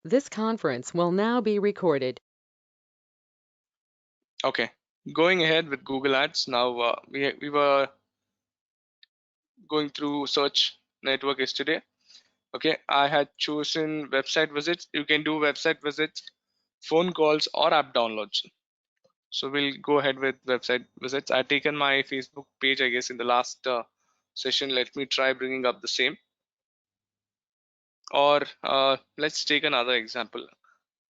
This conference will now be recorded. Okay, going ahead with Google Ads. Now we were going through search network yesterday. Okay, I had chosen website visits. You can do website visits, phone calls, or app downloads. So we'll go ahead with website visits. I've taken my Facebook page, I guess, in the last session. Let me try bringing up the same. Or let's take another example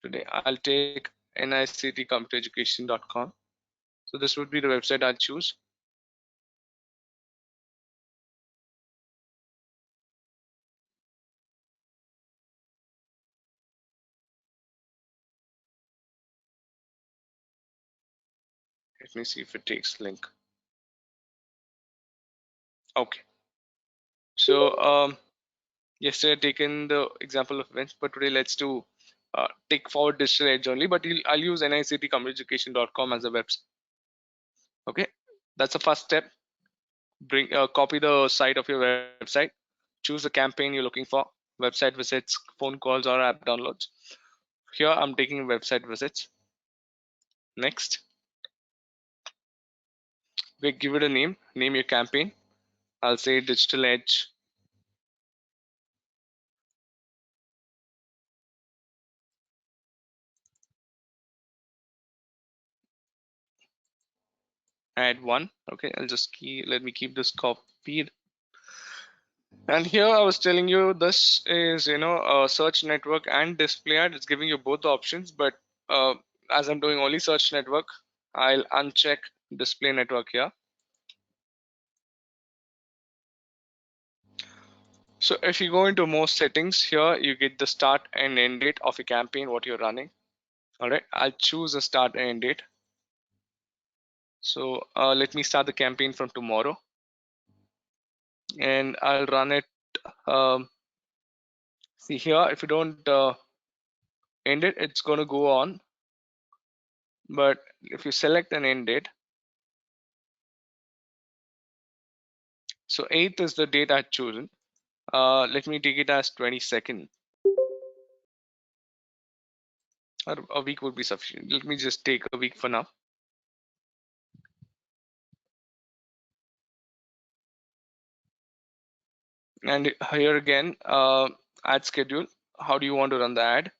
today. I'll take nictcomputereducation.com. So this would be the website I'll choose. Let me see if it takes link. Okay. So yesterday I'd taken the example of events, but today let's do take forward digital edge only. But I'll use nictcomputereducation.com as a website. Okay, that's the first step. Copy the site of your website. Choose the campaign you're looking for: website visits, phone calls, or app downloads. Here I'm taking website visits. Next, we give it a name. Name your campaign. I'll say Digital Edge. Add one. Okay, I'll just let me keep this copied. And here I was telling you this is a search network and display ad. It's giving you both the options, but as I'm doing only search network, I'll uncheck display network here. So if you go into more settings here, you get the start and end date of a campaign, what you're running. All right, I'll choose a start and end date. So let me start the campaign from tomorrow, and I'll run it. See here, if you don't end it, it's going to go on. But if you select an end date, so 8th is the date I've chosen. Let me take it as 22nd. Or a week would be sufficient. Let me just take a week for now. And here again, ad schedule. How do you want to run the ad?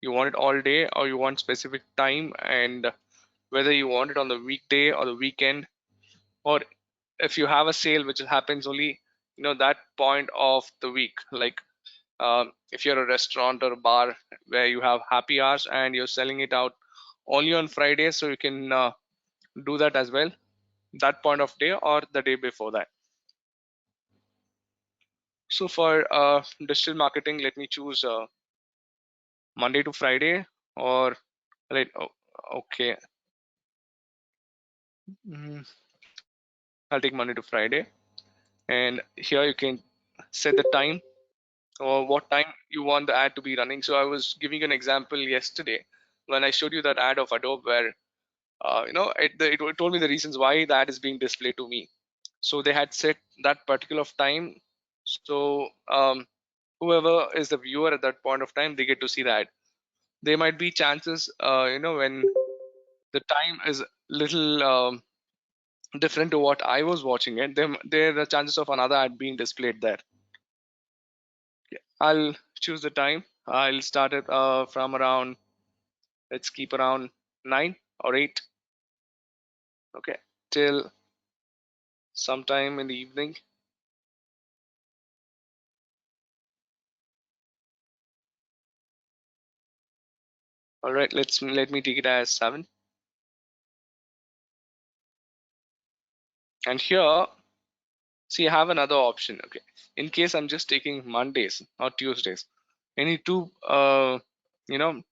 You want it all day, or you want specific time, and whether you want it on the weekday or the weekend, or if you have a sale which happens only that point of the week, like if you're a restaurant or a bar where you have happy hours and you're selling it out only on Friday, so you can do that as well, that point of day or the day before that. So for digital marketing, let me choose Monday to Friday, or okay, I'll take Monday to Friday. And here you can set the time or what time you want the ad to be running. So I was giving an example yesterday when I showed you that ad of Adobe where it told me the reasons why the ad is being displayed to me. So they had set that particular time. So whoever is the viewer at that point of time, they get to see the ad. There might be chances, when the time is little different to what I was watching it, there are chances of another ad being displayed there. I'll choose the time. I'll start it from around, let's keep around 9 or 8. Okay, till sometime in the evening. All right, let me take it as 7. And here, see, I have another option. Okay, in case I'm just taking Mondays or Tuesdays, any you know,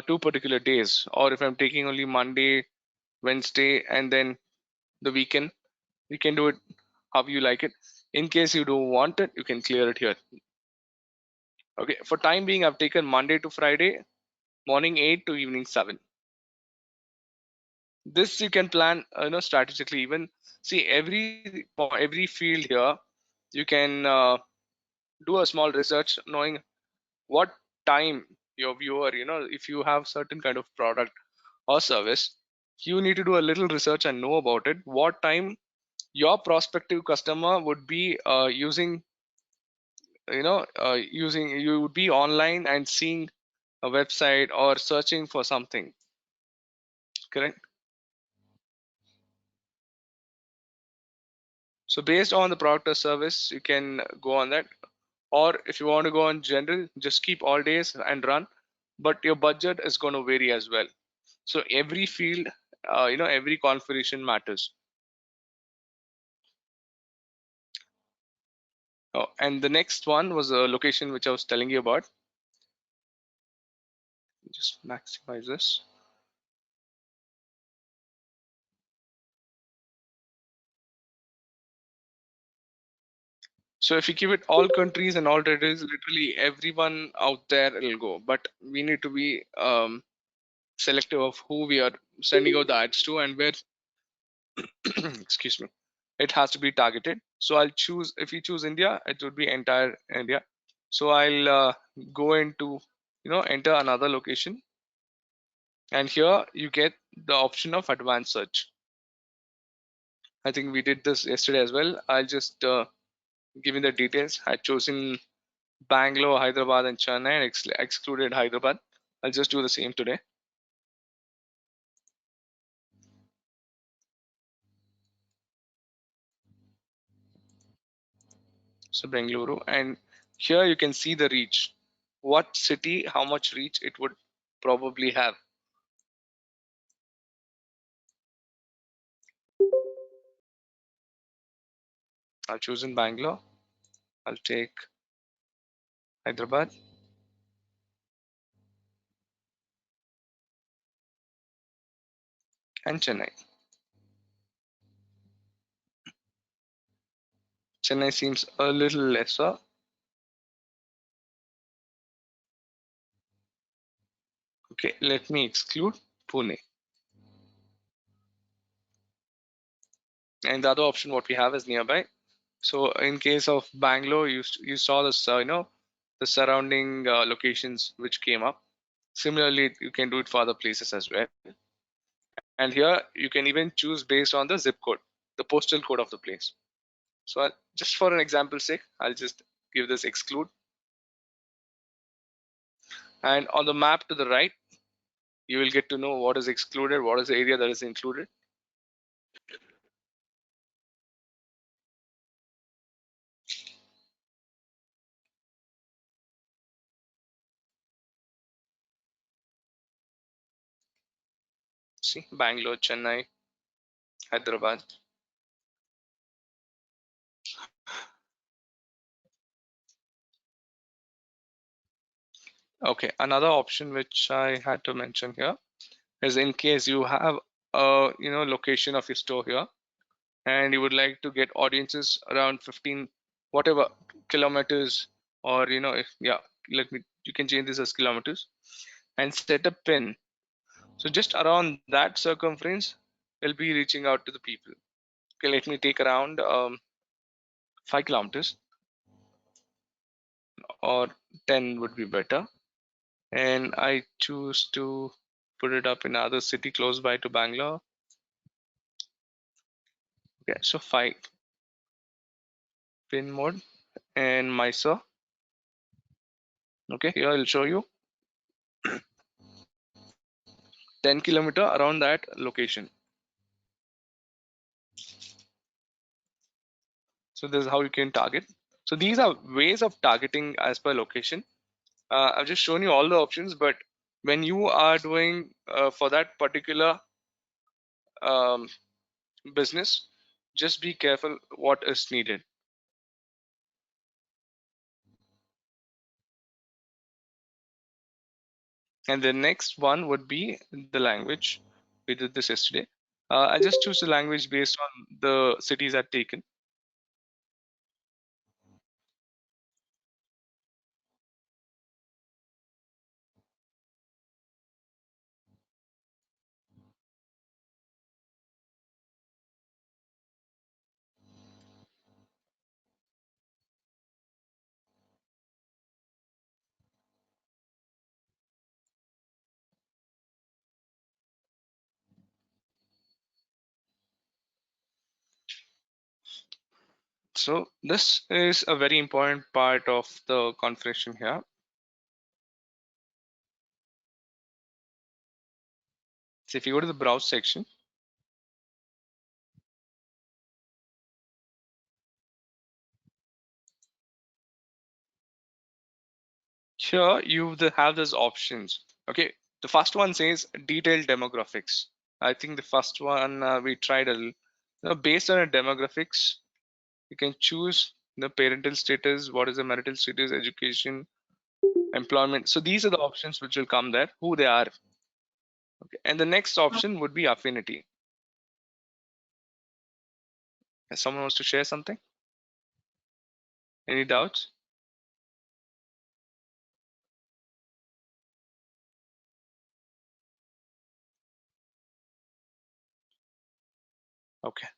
two particular days, or if I'm taking only Monday, Wednesday, and then the weekend, you can do it how you like it. In case you don't want it, you can clear it here. Okay, for time being, I've taken Monday to Friday, morning 8 to evening 7. This you can plan, strategically. Even see every field here, you can do a small research, knowing what time your viewer, if you have certain kind of product or service, you need to do a little research and know about it. What time your prospective customer would be using you would be online and seeing a website or searching for something, correct? So based on the product or service, you can go on that. Or if you want to go on general, just keep all days and run, but your budget is going to vary as well. So every field, every configuration matters. Oh, and the next one was a location which I was telling you about. Just maximize this. So if you keep it all countries and all territories, literally everyone out there will go. But we need to be selective of who we are sending out the ads to and where, excuse me, it has to be targeted. So I'll choose, if you choose India, it would be entire India. So I'll go into, enter another location. And here you get the option of advanced search. I think we did this yesterday as well. I'll just give you the details. I'd chosen Bangalore, Hyderabad, and Chennai, and excluded Hyderabad. I'll just do the same today. So Bengaluru, and here you can see the reach. What city, how much reach it would probably have. I'll choose in Bangalore. I'll take Hyderabad and Chennai. Chennai seems a little lesser. Okay, let me exclude Pune. And the other option what we have is nearby. So in case of Bangalore, you saw this, the surrounding locations which came up. Similarly, you can do it for other places as well. And here you can even choose based on the zip code, the postal code of the place. So just for an example's sake, I'll just give this exclude. And on the map to the right, you will get to know what is excluded, what is the area that is included. See, Bangalore, Chennai, Hyderabad. Okay, another option which I had to mention here is in case you have a location of your store here and you would like to get audiences around 15 whatever kilometers, or if let me you can change this as kilometers and set a pin. So just around that circumference will be reaching out to the people. Okay, let me take around 5 kilometers, or 10 would be better, and I choose to put it up in another city close by to Bangalore. Okay, so 5 pin mode and Mysore. Okay, here I'll show you 10 kilometer around that location. So this is how you can target. So these are ways of targeting as per location. I've just shown you all the options, but when you are doing for that particular um, business, just be careful what is needed. And the next one would be the language. We did this yesterday. I just choose the language based on the cities I've taken. So this is a very important part of the configuration here. So if you go to the browse section, here you have those options. Okay, the first one says detailed demographics. I think the first one we tried based on a demographics, you can choose the parental status, what is the marital status, education, employment. So these are the options which will come there, who they are. Okay, and the next option would be affinity. If someone wants to share something, any doubts? Okay.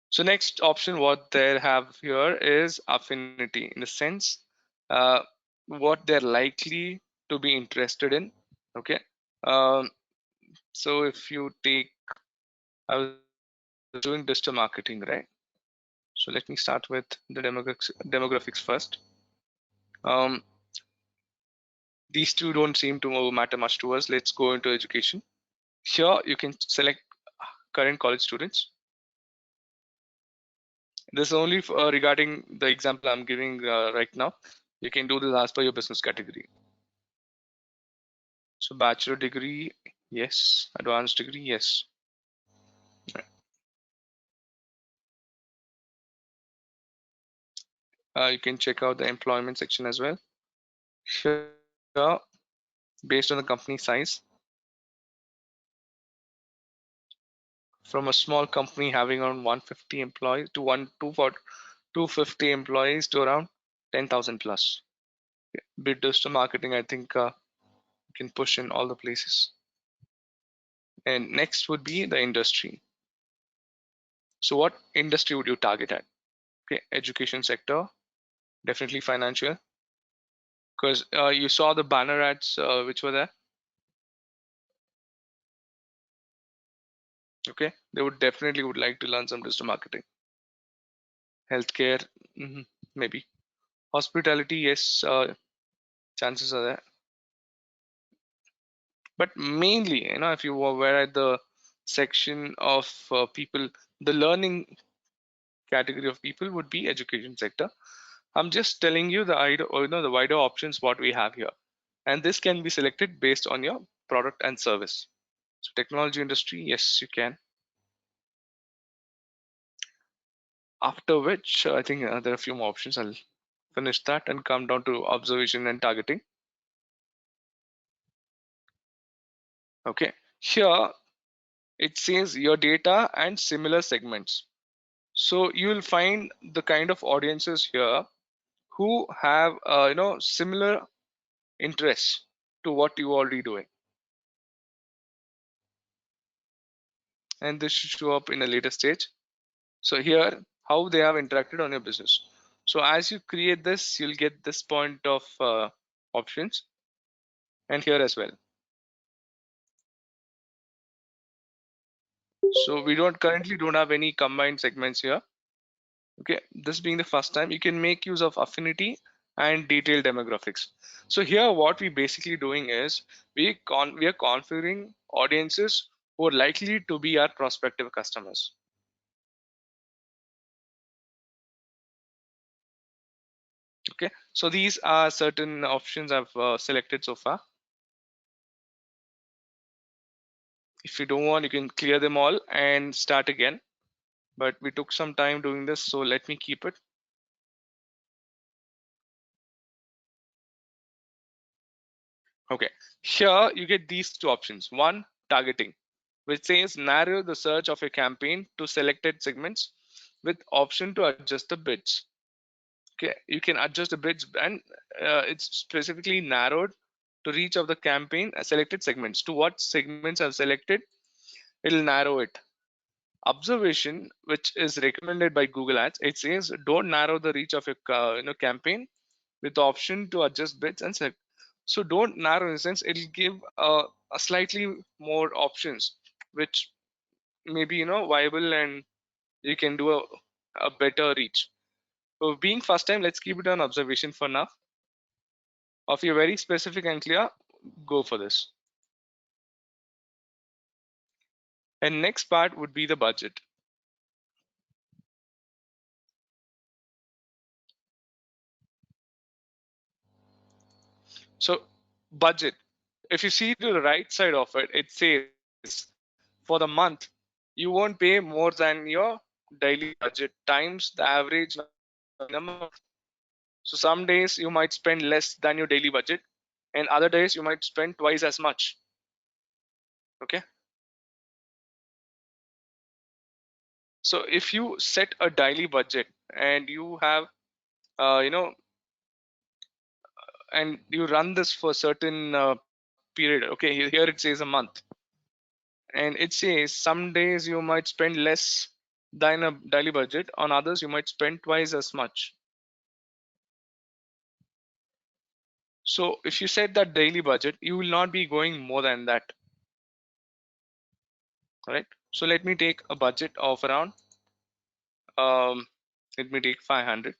So next option, what they have here is affinity in the sense uh, what they're likely to be interested in. Okay. Um, so if you take, I was doing digital marketing, right? So let me start with the demographics first. Um, these two don't seem to matter much to us. Let's go into education. Here you can select current college students. This is only regarding the example I'm giving right now. You can do this as per your business category. So bachelor degree, yes. Advanced degree, yes. You can check out the employment section as well. Here, based on the company size, from a small company having around 150 employees to 250 employees to around 10,000 plus. Bit digital marketing, I think you can push in all the places. And next would be the industry. So what industry would you target at? Okay, education sector, definitely financial, because you saw the banner ads which were there. Okay, they would definitely would like to learn some digital marketing. Healthcare, maybe. Hospitality, yes, chances are there. But mainly, if you were at the section of people, the learning category of people would be education sector. I'm just telling you the idea, or the wider options what we have here, and this can be selected based on your product and service. So technology industry, yes, you can. After which, I think there are a few more options. I'll finish that and come down to observation and targeting. Okay, here it says your data and similar segments. So you will find the kind of audiences here who have similar interests to what you already doing, and this should show up in a later stage. So here, how they have interacted on your business. So as you create this, you'll get this point of options, and here as well. So we don't have any combined segments here. Okay, this being the first time, you can make use of affinity and detailed demographics. So here what we basically doing is we are configuring audiences who are likely to be our prospective customers. Okay, so these are certain options I've selected so far. If you don't want, you can clear them all and start again, but we took some time doing this, so let me keep it. Okay, here you get these two options. One, targeting, which says narrow the search of a campaign to selected segments with option to adjust the bids. Okay, you can adjust the bids, and it's specifically narrowed to reach of the campaign selected segments. To what segments I've selected, it'll narrow it. Observation, which is recommended by Google Ads, it says don't narrow the reach of your campaign with the option to adjust bids and select. So don't narrow in the sense it'll give a slightly more options, which may be viable, and you can do a better reach. So being first time, let's keep it on observation for now. If you're very specific and clear, go for this. And next part would be the budget. So budget, if you see to the right side of it, it says for the month, you won't pay more than your daily budget times the average number of days in a month. So some days you might spend less than your daily budget, and other days you might spend twice as much. Okay. So if you set a daily budget and you have, you know, and you run this for a certain period. Okay, here it says a month, and it says some days you might spend less than a daily budget. On others, you might spend twice as much. So if you set that daily budget, you will not be going more than that. All right. So let me take a budget of around, um, let me take 500.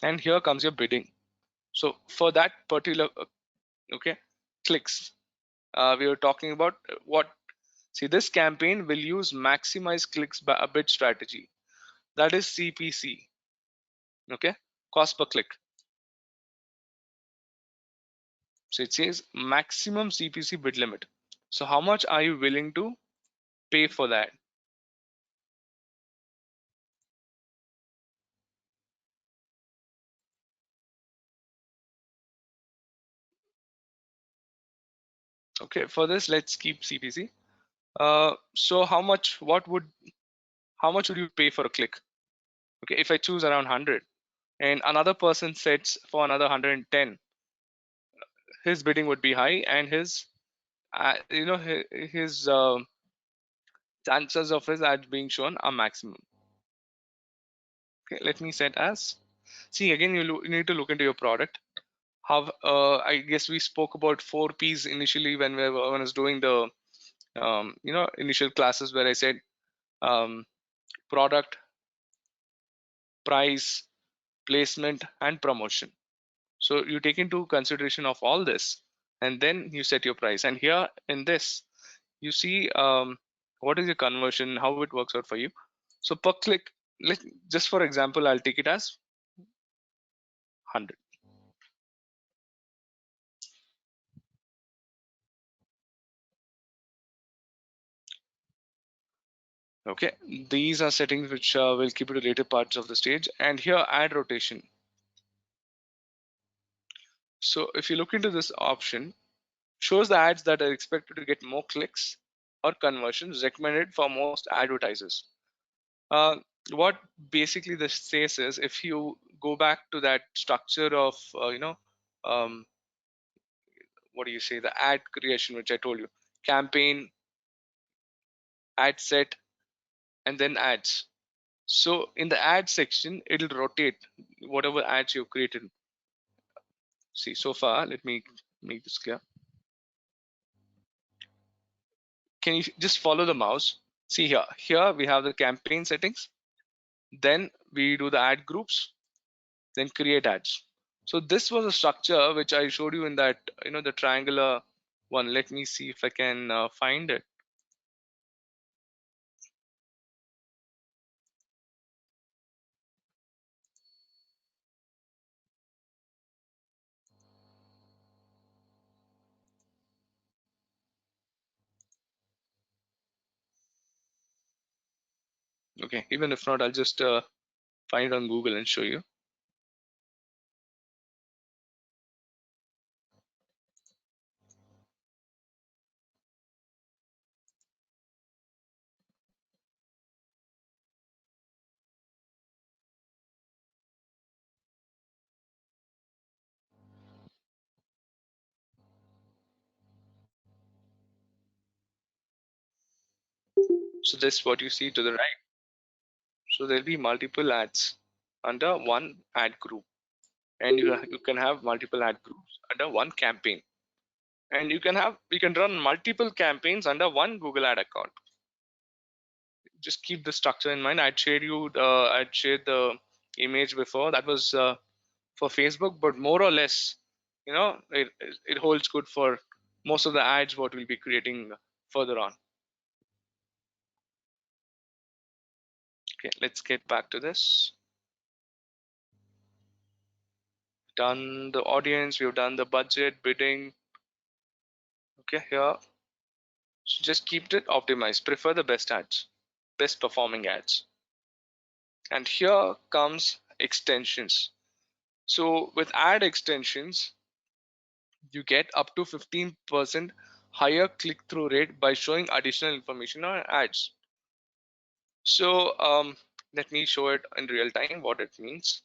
And here comes your bidding. So for that particular, okay, clicks, we were talking about what. See, this campaign will use maximize clicks by a bid strategy. That is CPC. Okay, cost per click. So it says maximum CPC bid limit. So how much are you willing to pay for that? Okay, for this, let's keep CPC. So how much would you pay for a click? Okay, if I choose around 100 and another person sets for another 110, his bidding would be high, and his, his chances of his ads being shown are maximum. Okay, let me set as. See, again, you need to look into your product. How, I guess we spoke about 4 P's initially when I was doing the initial classes, where I said um, product, price, placement, and promotion. So you take into consideration of all this, and then you set your price. And here in this, you see what is your conversion, how it works out for you. So per click, let just for example, I'll take it as 100. Okay, these are settings which will keep it to later parts of the stage. And here, ad rotation. So if you look into this option, shows the ads that are expected to get more clicks or conversions recommended for most advertisers. Uh, what basically this says is, if you go back to that structure of, um, what do you say, the ad creation, which I told you, campaign, ad set, and then ads. So in the ad section, it'll rotate whatever ads you've created. See, so far, let me make this clear. Can you just follow the mouse? See here, we have the campaign settings. Then we do the ad groups, then create ads. So this was a structure which I showed you in that, the triangular one. Let me see if I can find it. Okay, even if not, I'll just find it on Google and show you. So this is what you see to the right. So there'll be multiple ads under one ad group, and you can have multiple ad groups under one campaign, and you can run multiple campaigns under one Google ad account. just keep the structure in mind. I'd shared the image before. That was for Facebook, but more or less, it holds good for most of the ads what we'll be creating further on. Okay, let's get back to this. Done the audience, we've done the budget, bidding. Okay, here, so just keep it optimized. Prefer the best ads, best performing ads. And here comes extensions. So with ad extensions, you get up to 15% higher click-through rate by showing additional information on ads. So let me show it in real time what it means.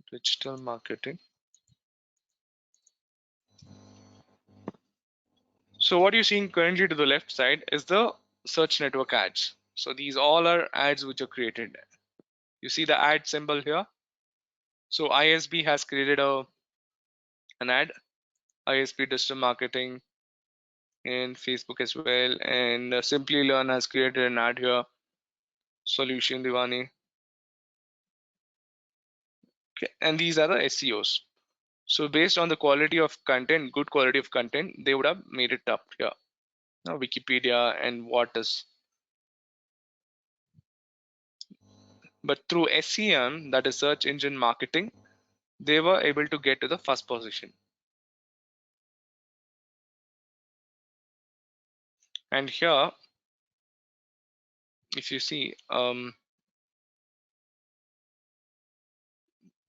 Digital marketing. So what you're seeing currently to the left side is the search network ads. So these all are ads which are created. You see the ad symbol here. So ISB has created an ad, ISB digital marketing in Facebook as well, and Simply Learn has created an ad here. Solution Divani. Okay, and these are the SEOs. So based on the quality of content, good quality of content, they would have made it up here. Now Wikipedia and what is. But through SEM, that is search engine marketing, they were able to get to the first position. And here, if you see,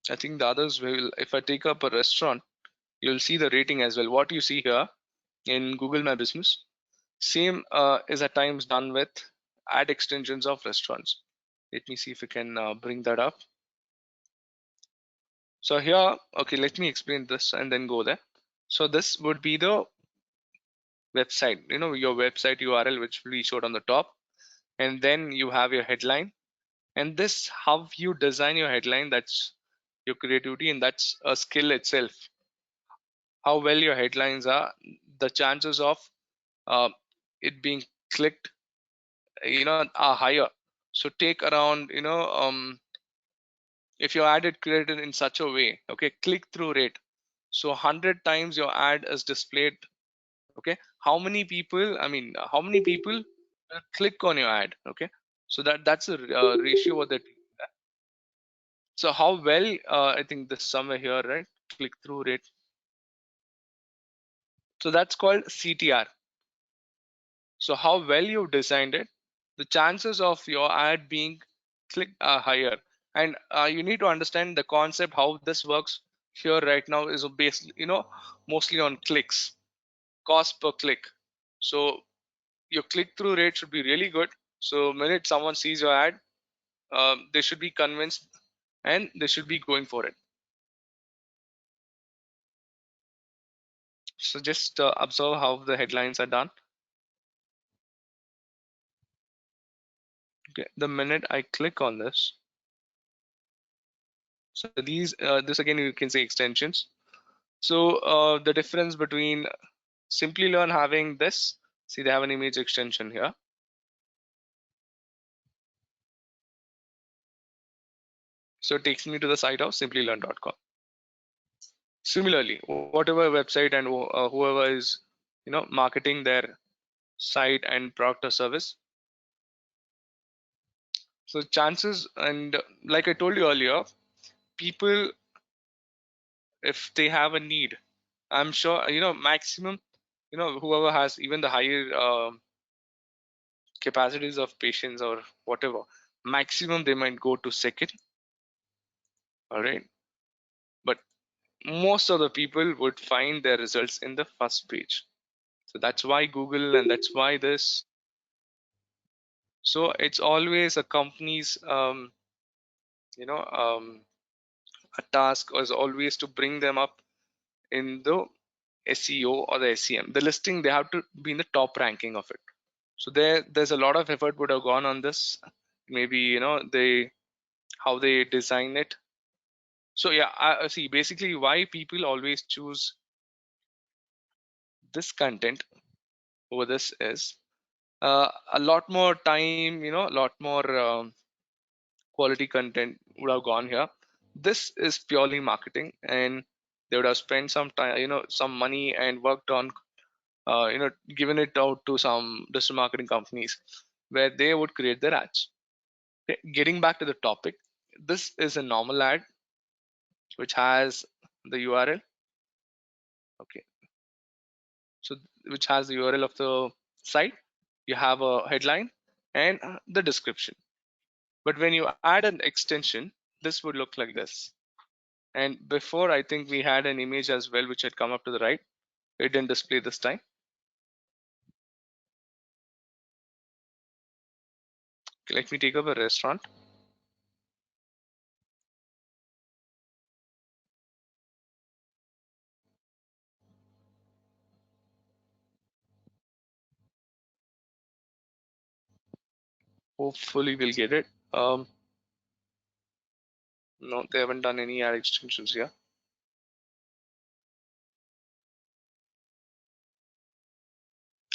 I think the others will, if I take up a restaurant, you'll see the rating as well. What you see here in Google My Business, same is at times done with ad extensions of restaurants. Let me see if we can bring that up. So here, okay, let me explain this and then go there. So this would be the website, your website URL, which we showed on the top. And then you have your headline. And this, how you design your headline, that's your creativity, and that's a skill itself. How well your headlines are, the chances of uh, it being clicked, are higher. So take around, if your ad is created in such a way, okay, click through rate. So 100 times your ad is displayed. Okay, how many people will click on your ad? Okay, so that's a ratio of that. So how well, I think this somewhere here, right? Click through rate. So that's called CTR. So how well you've designed it, the chances of your ad being clicked are higher. And you need to understand the concept how this works here right now is based, mostly on clicks, cost per click. So your click-through rate should be really good. So minute someone sees your ad, they should be convinced and they should be going for it. So just observe how the headlines are done. Okay, the minute I click on this, so this again you can say extensions. So the difference between Simply Learn having this, see they have an image extension here. So it takes me to the site of simplylearn.com. Similarly, whatever website and whoever is marketing their site and product or service. So chances, and like I told you earlier, people, if they have a need, I'm sure maximum, whoever has even the higher capacities of patience or whatever, maximum they might go to second. All right, but most of the people would find their results in the first page. So that's why Google, and that's why this. So it's always a company's you know a task is always to bring them up in the SEO or the SEM. The listing, they have to be in the top ranking of it. So there's a lot of effort would have gone on this. Maybe they how they design it. So yeah, I see basically why people always choose this content over this is a lot more time, a lot more quality content would have gone here. This is purely marketing, and they would have spent some time, some money and worked on, given it out to some digital marketing companies where they would create their ads. Okay, getting back to the topic, this is a normal ad which has the URL. Okay, so which has the URL of the site. You have a headline and the description. But when you add an extension, this would look like this. And before, I think we had an image as well which had come up to the right. It didn't display this time. Okay, let me take up a restaurant. Hopefully we'll get it. No, they haven't done any ad extensions here.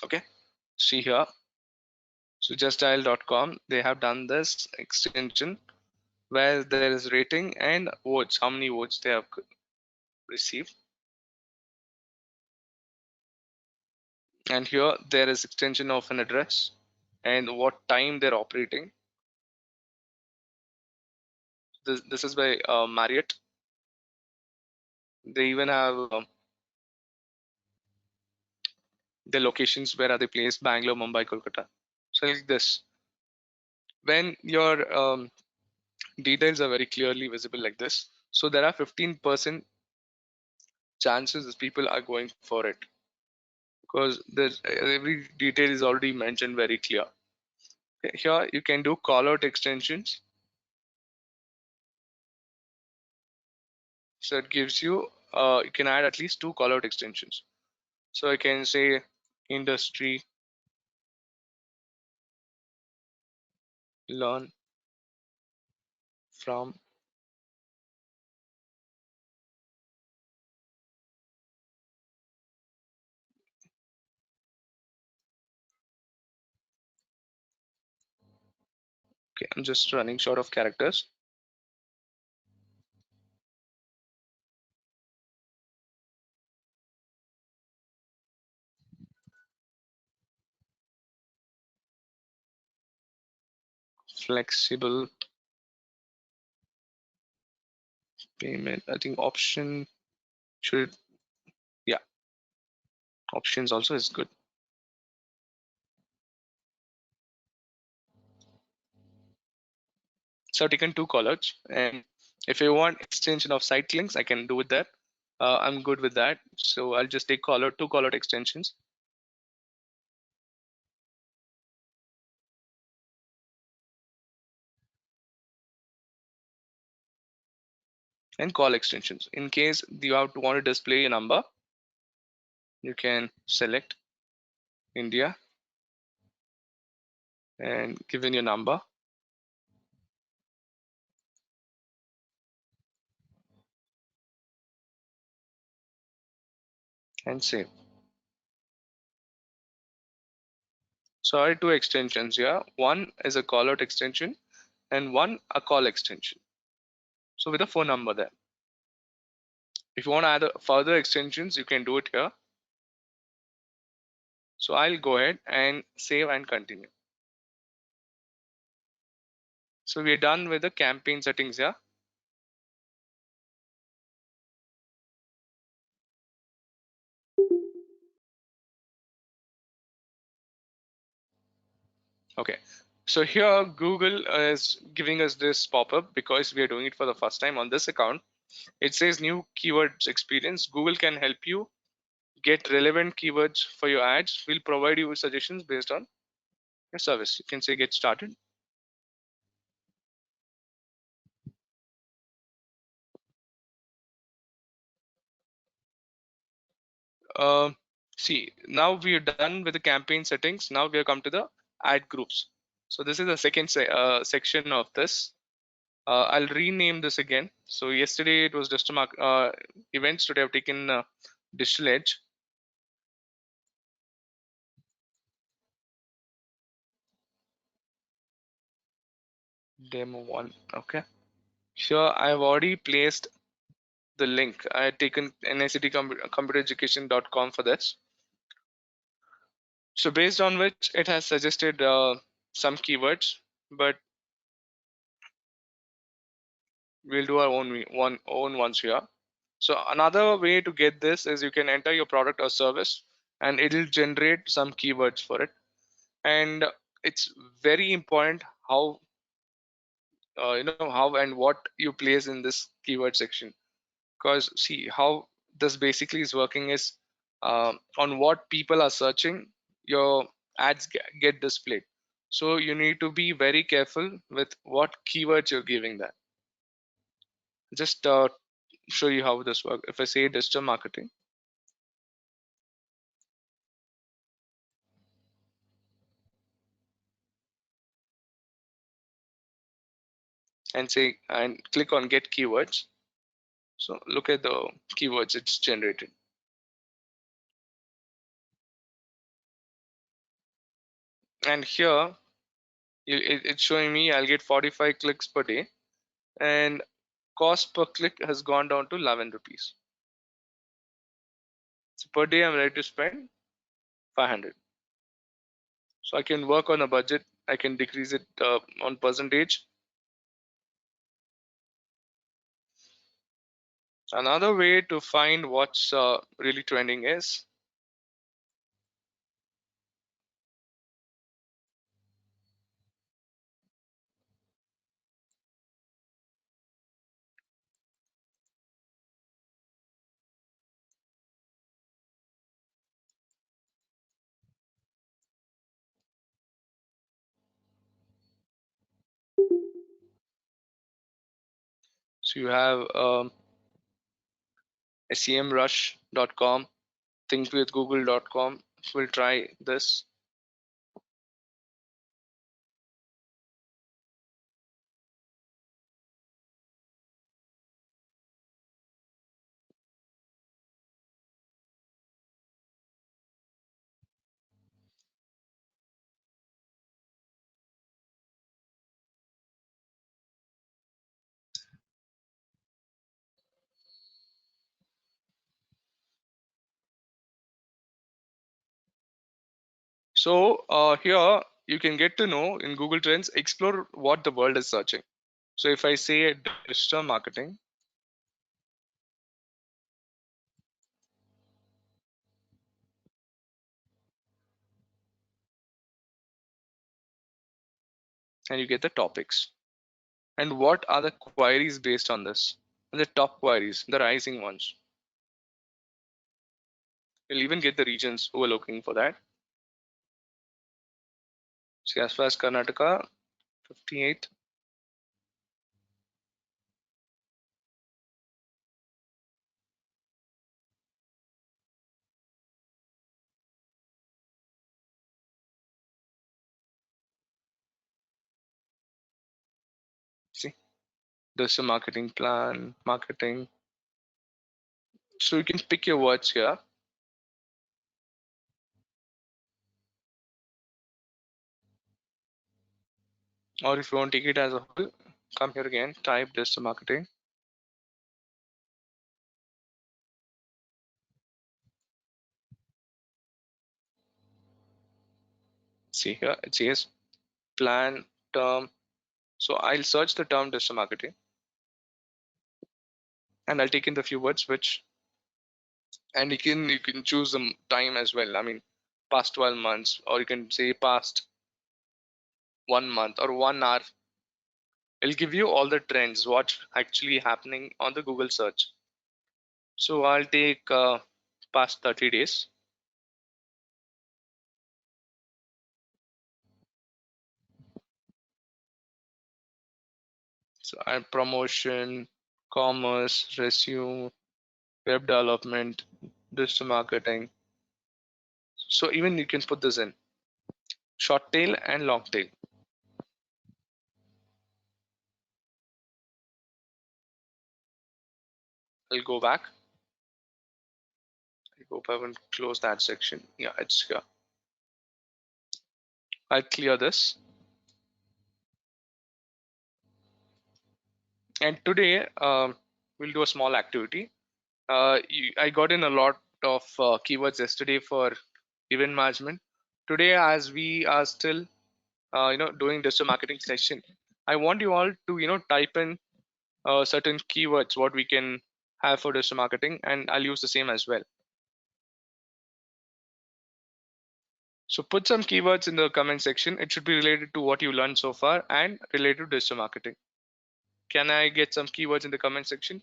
Okay, see here. So justdial.com, they have done this extension where there is rating and votes, how many votes they have received. And here there is extension of an address and what time they're operating. This is by Marriott. They even have the locations where are they placed: Bangalore, Mumbai, Kolkata. So like this, when your details are very clearly visible like this, so there are 15% chances that people are going for it because there's every detail is already mentioned very clear. Okay, here you can do call out extensions, so it gives you you can add at least two call out extensions. So I can say industry, learn from. Okay, I'm just running short of characters. Flexible payment, I think option should, yeah, options also is good. So I've taken two colors, and if you want extension of site links, I can do with that. I'm good with that, so I'll just take two color extensions. And call extensions. In case you have to want to display a number, you can select India and give in your number and save. So I have two extensions here. One is a call out extension and one a call extension. So with a phone number there. If you want to add further extensions, you can do it here. So I'll go ahead and save and continue. So we're done with the campaign settings here. Okay. So here Google is giving us this pop-up because we are doing it for the first time on this account. It says new keywords experience. Google can help you get relevant keywords for your ads. We'll provide you with suggestions based on your service. You can say get started. Uh, See, now we are done with the campaign settings. Now we have come to the ad groups. So this is the second section of this. I'll rename this again. So yesterday it was just events. Today I've taken Digital Edge. Demo 1. Okay. Here I've already placed the link. I had taken NICT computereducation.com for this. So based on which it has suggested some keywords, but we'll do our own ones here. So another way to get this is you can enter your product or service and it'll generate some keywords for it. And it's very important how how and what you place in this keyword section, because see how this basically is working is on what people are searching, your ads get displayed. So you need to be very careful with what keywords you're giving that. Just show you how this works. If I say digital marketing and say and click on get keywords, so look at the keywords it's generated. And here it's showing me I'll get 45 clicks per day, and cost per click has gone down to 11 rupees. So per day I'm ready to spend 500. So I can work on a budget. I can decrease it on percentage. Another way to find what's really trending is so you have semrush.com, thinkWithGoogle.com. We'll try this. So here you can get to know in Google Trends, explore what the world is searching. So if I say digital marketing, and you get the topics. And what are the queries based on this? And the top queries, the rising ones. You'll even get the regions who are looking for that. See, as far as Karnataka, 58. See, there's a marketing plan, marketing. So you can pick your words here. Or if you want to take it as a whole, come here again, type digital marketing. See here, it says plan, term. So I'll search the term digital marketing and I'll take in the few words which, and you can choose the time as well. I mean, past 12 months, or you can say past 1 month or 1 hour. It'll give you all the trends, what's actually happening on the Google search. So I'll take past 30 days. So I promotion, commerce, resume, web development, digital marketing. So even you can put this in short tail and long tail. I'll go back. I hope I haven't closed that section. Yeah, it's here. I'll clear this. And today we'll do a small activity. I got in a lot of keywords yesterday for event management. Today, as we are still doing digital marketing session, I want you all to type in certain keywords what we can have for digital marketing, and I'll use the same as well. So put some keywords in the comment section. It should be related to what you learned so far and related to digital marketing. Can I get some keywords in the comment section?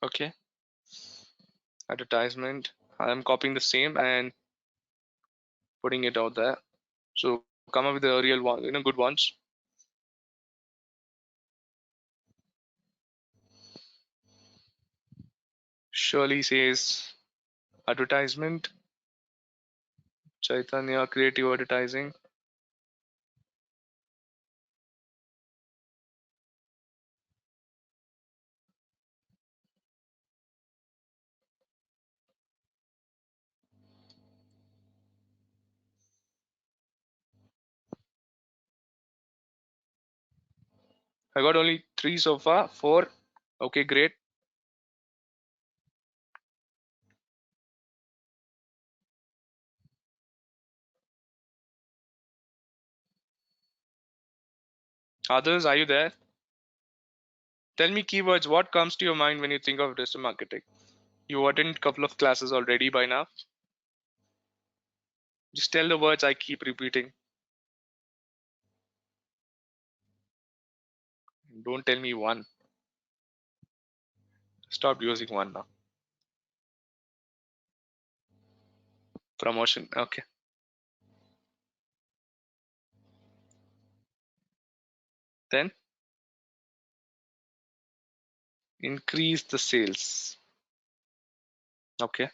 Okay. Advertisement. I'm copying the same and putting it out there. So come up with the real one, good ones. Shirley says advertisement. Chaitanya, creative advertising. I got only 3 so far. 4. Okay, great. Others, are you there? Tell me keywords. What comes to your mind when you think of digital marketing? You attended a couple of classes already by now. Just tell the words I keep repeating. Don't tell me one. Stop using one now. Promotion. Okay. Then increase the sales. Okay.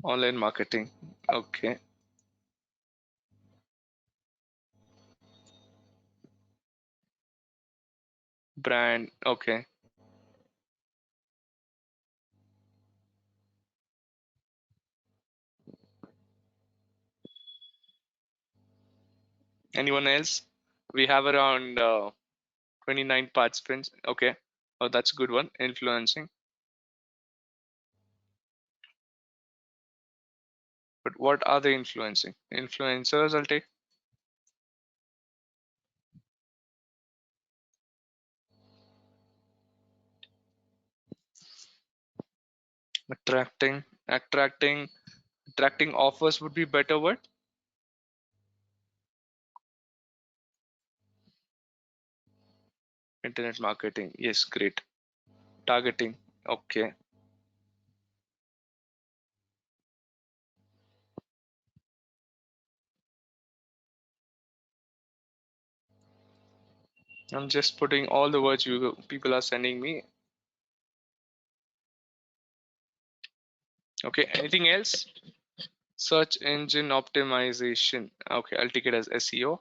Online marketing. Okay. Brand. Okay. Anyone else? We have around 29 participants. Okay. Oh, that's a good one. Influencing. But what are they influencing? Influencers, I'll take. Attracting. Attracting offers would be better word. Internet marketing. Yes, great. Targeting. Okay. I'm just putting all the words you people are sending me. Okay. Anything else? Search engine optimization. Okay, I'll take it as SEO.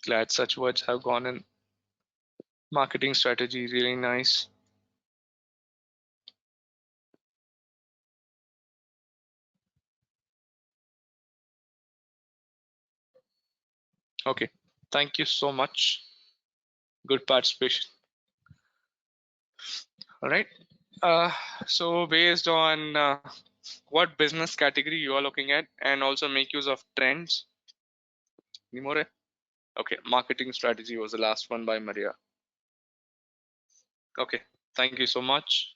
Glad such words have gone in. Marketing strategy, really nice. Okay, thank you so much. Good participation. All right. So based on what business category you are looking at, and also make use of trends. Any more? Okay, marketing strategy was the last one by Maria. Okay, thank you so much.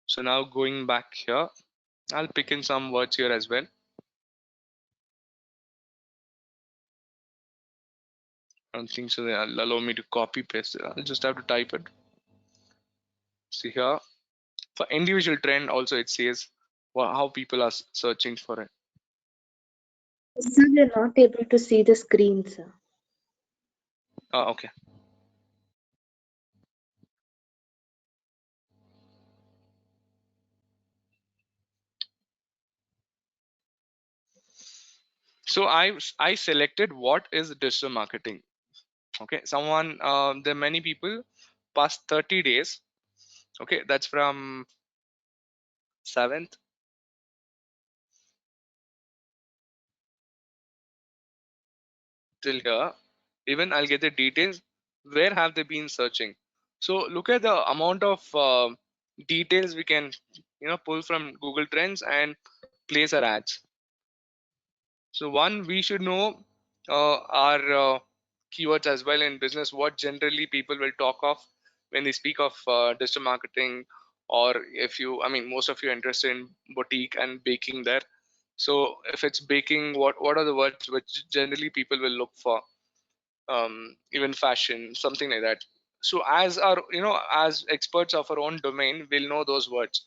So now going back here, I'll pick in some words here as well. I don't think so they'll allow me to copy paste it. I'll just have to type it. See here, for individual trend also it says how people are searching for it. Sir, we are not able to see the screen, sir. Okay. So I selected what is digital marketing. Okay, someone there are many people past 30 days. Okay, that's from 7th till here. Even I'll get the details. Where have they been searching? So look at the amount of details we can pull from Google Trends and place our ads. So one, we should know our keywords as well in business. What generally people will talk of when they speak of digital marketing, or if you, I mean, most of you are interested in boutique and baking there. So if it's baking, what are the words which generally people will look for? Even fashion, something like that. So as our, as experts of our own domain, we'll know those words.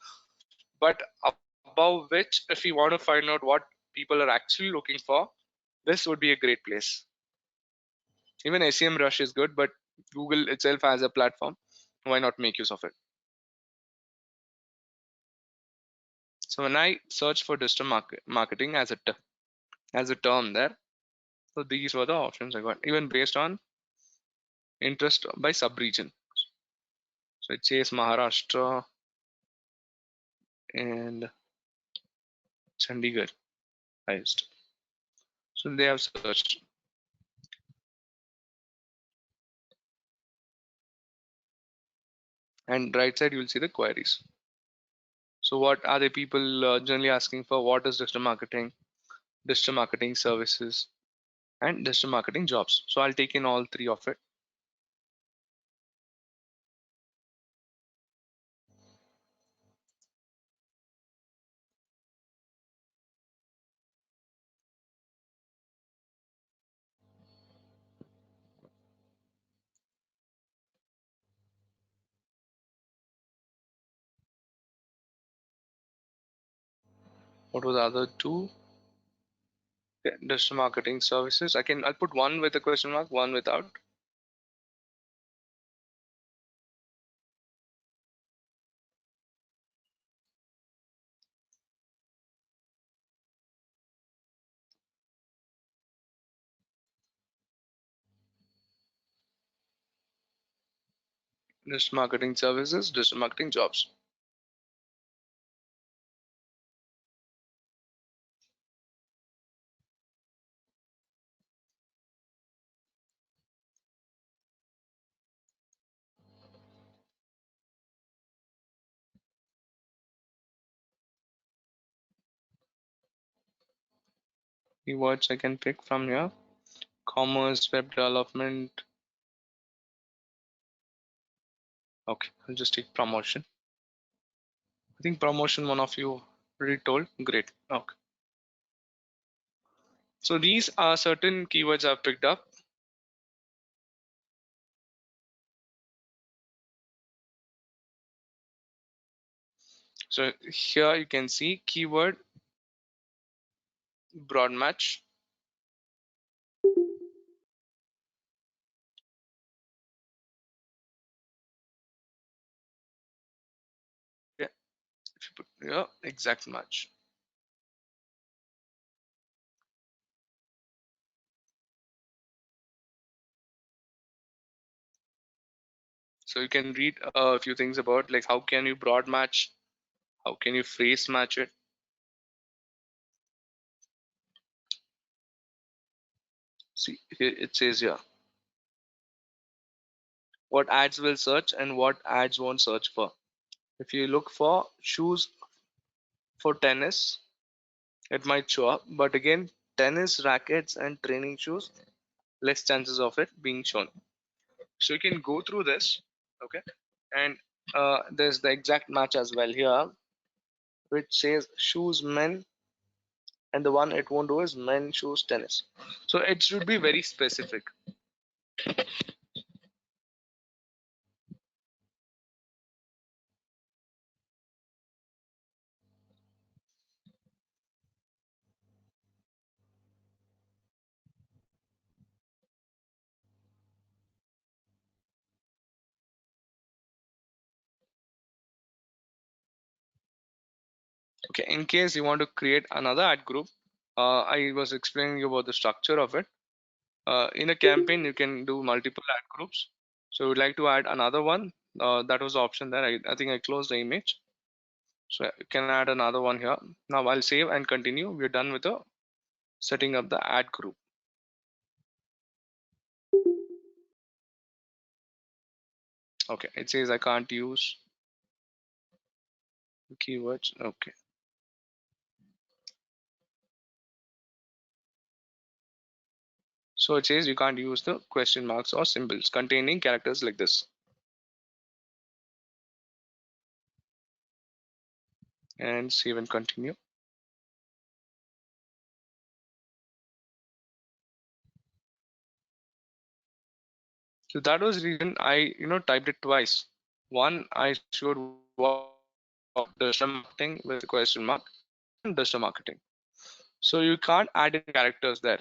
But above which, if we want to find out what people are actually looking for, this would be a great place. Even SEM Rush is good, but Google itself has a platform. Why not make use of it? So when I search for digital marketing as a term there, so these were the options I got, even based on interest by sub-region. So it says Maharashtra and Chandigarh highest. So they have searched. And right side, you'll see the queries. So what are the people generally asking for? What is digital marketing services, and digital marketing jobs? So I'll take in all three of it. What were the other two? Okay, digital marketing services. I'll put one with a question mark, one without. Digital marketing services, digital marketing jobs. Keywords I can pick from here. Commerce, web development. Okay, I'll just take promotion. I think promotion, one of you already told. Great. Okay. So these are certain keywords I've picked up. So here you can see keyword broad match. Yeah, if you put here exact match. So you can read a few things about like how can you broad match, how can you phrase match it. See here it says here what ads will search and what ads won't search for. If you look for shoes for tennis, it might show up, but again, tennis rackets and training shoes, less chances of it being shown. So you can go through this, okay, and there's the exact match as well here, which says shoes men, and the one it won't do is men shoes tennis. So it should be very specific. Okay, in case you want to create another ad group, I was explaining you about the structure of it. In a campaign, you can do multiple ad groups. So we'd like to add another one. That was the option there. I think I closed the image. So you can add another one here. Now I'll save and continue. We're done with the setting up the ad group. Okay, it says I can't use keywords. Okay. So it says you can't use the question marks or symbols containing characters like this. And save and continue. So that was the reason I typed it twice. One, I showed what digital marketing with a question mark and digital marketing. So you can't add in characters there.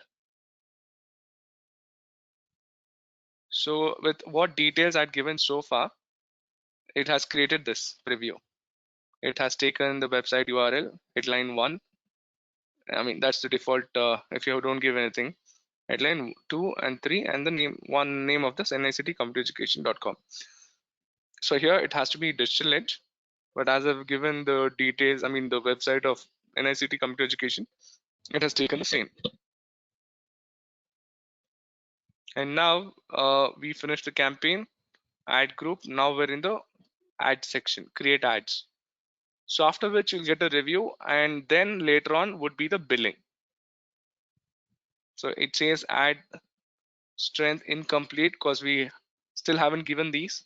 So with what details I'd given so far, it has created this preview. It has taken the website URL, headline 1. I mean, that's the default if you don't give anything. Headline 2 and 3 and the name of this nictcomputereducation.com. So here it has to be digital edge, but as I've given the details, I mean the website of NICT Computer Education, it has taken the same. And now we finished the campaign, ad group. Now we're in the ad section, create ads. So after which you'll get a review, and then later on would be the billing. So it says ad strength incomplete because we still haven't given these.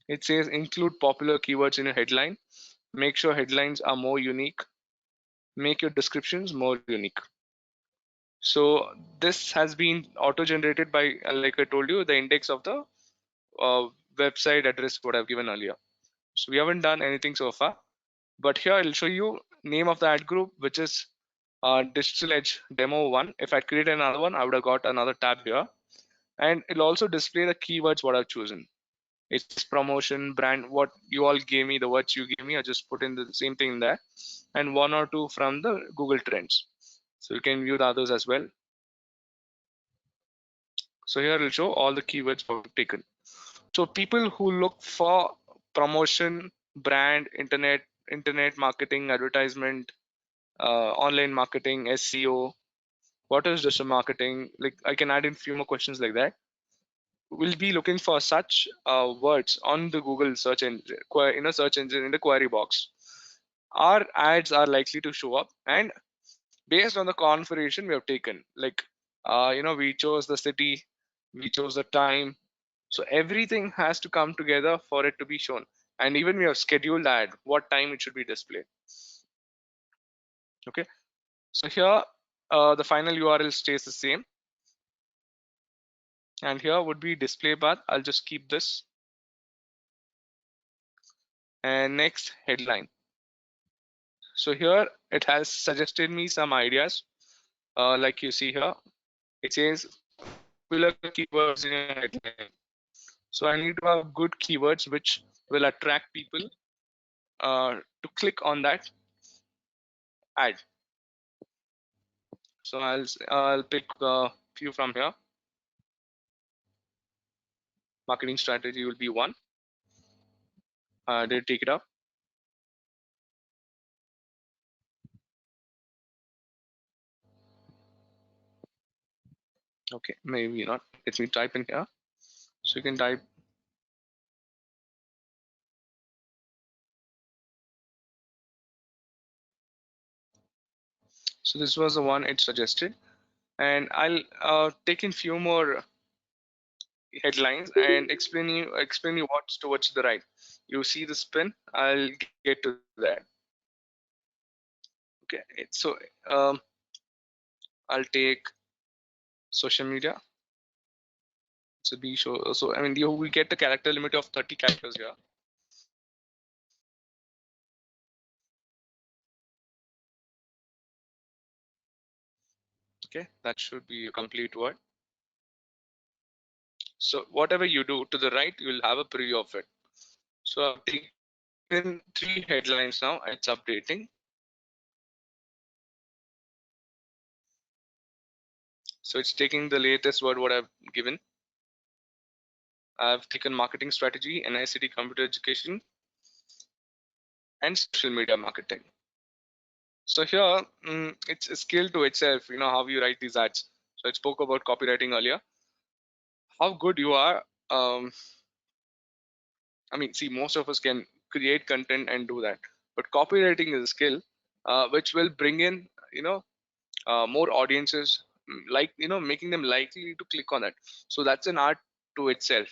It says include popular keywords in your headline. Make sure headlines are more unique. Make your descriptions more unique. So this has been auto-generated by, like I told you, the index of the website address what I've given earlier. So we haven't done anything so far, but here I'll show you name of the ad group, which is Digital Edge Demo 1. If I create another one, I would have got another tab here, and it'll also display the keywords what I've chosen. It's promotion, brand, what you all gave me, the words you gave me, I just put in the same thing there, and one or two from the Google Trends. So you can view the others as well. So here it'll show all the keywords what we've taken. So people who look for promotion, brand, internet marketing, advertisement, online marketing, SEO, what is digital marketing? Like I can add in few more questions like that. We'll be looking for such words on the Google search engine, search engine in the query box. Our ads are likely to show up, and based on the configuration we have taken, like we chose the city, we chose the time, so everything has to come together for it to be shown. And even we have scheduled ad what time it should be displayed. Okay, so here the final URL stays the same, and here would be display path. I'll just keep this, and next headline. So here it has suggested me some ideas, like you see here it says popular keywords in your headline. So I need to have good keywords which will attract people to click on that ad. So I'll pick a few from here. Marketing strategy will be one. Did take it up? Okay, maybe not. Let me type in here. So you can type. So this was the one it suggested, and I'll take in few more headlines and explain you what's towards the right. You see the spin. I'll get to that. Okay, so I'll take social media. So be sure. So I mean, you will get the character limit of 30 characters here. Okay, that should be a complete word. So whatever you do to the right, you'll have a preview of it. So I've taken 3 headlines now. It's updating. So it's taking the latest word what I've given. I've taken marketing strategy, NICT computer education, and social media marketing. So here, it's a skill to itself, how you write these ads. So I spoke about copywriting earlier. How good you are, see, most of us can create content and do that, but copywriting is a skill which will bring in, more audiences, making them likely to click on it. So that's an art to itself,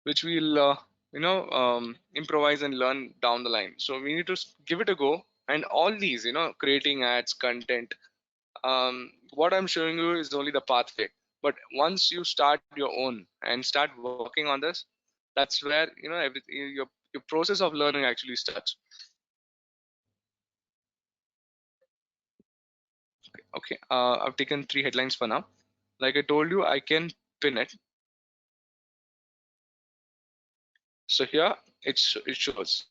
which we'll improvise and learn down the line. So we need to give it a go. And all these, creating ads, content, what I'm showing you is only the pathway. But once you start your own and start working on this, that's where everything, your process of learning actually starts. Okay, I've taken 3 headlines for now. Like I told you, I can pin it. So here it shows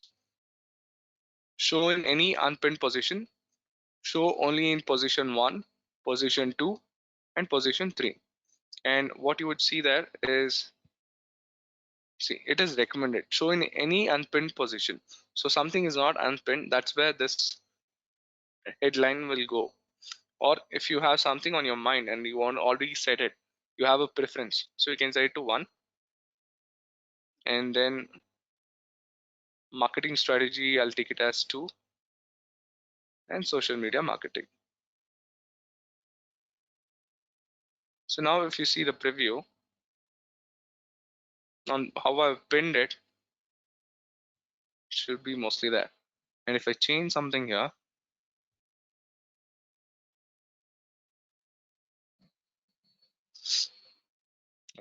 show in any unpinned position, show only in position 1, position 2, and position 3. And what you would see there is, see, it is recommended show in any unpinned position. So something is not unpinned, that's where this headline will go. Or if you have something on your mind and you want already set it, you have a preference, so you can set it to 1. And then marketing strategy, I'll take it as 2, and social media marketing. So now if you see the preview on how I've pinned it, should be mostly there. And if I change something here,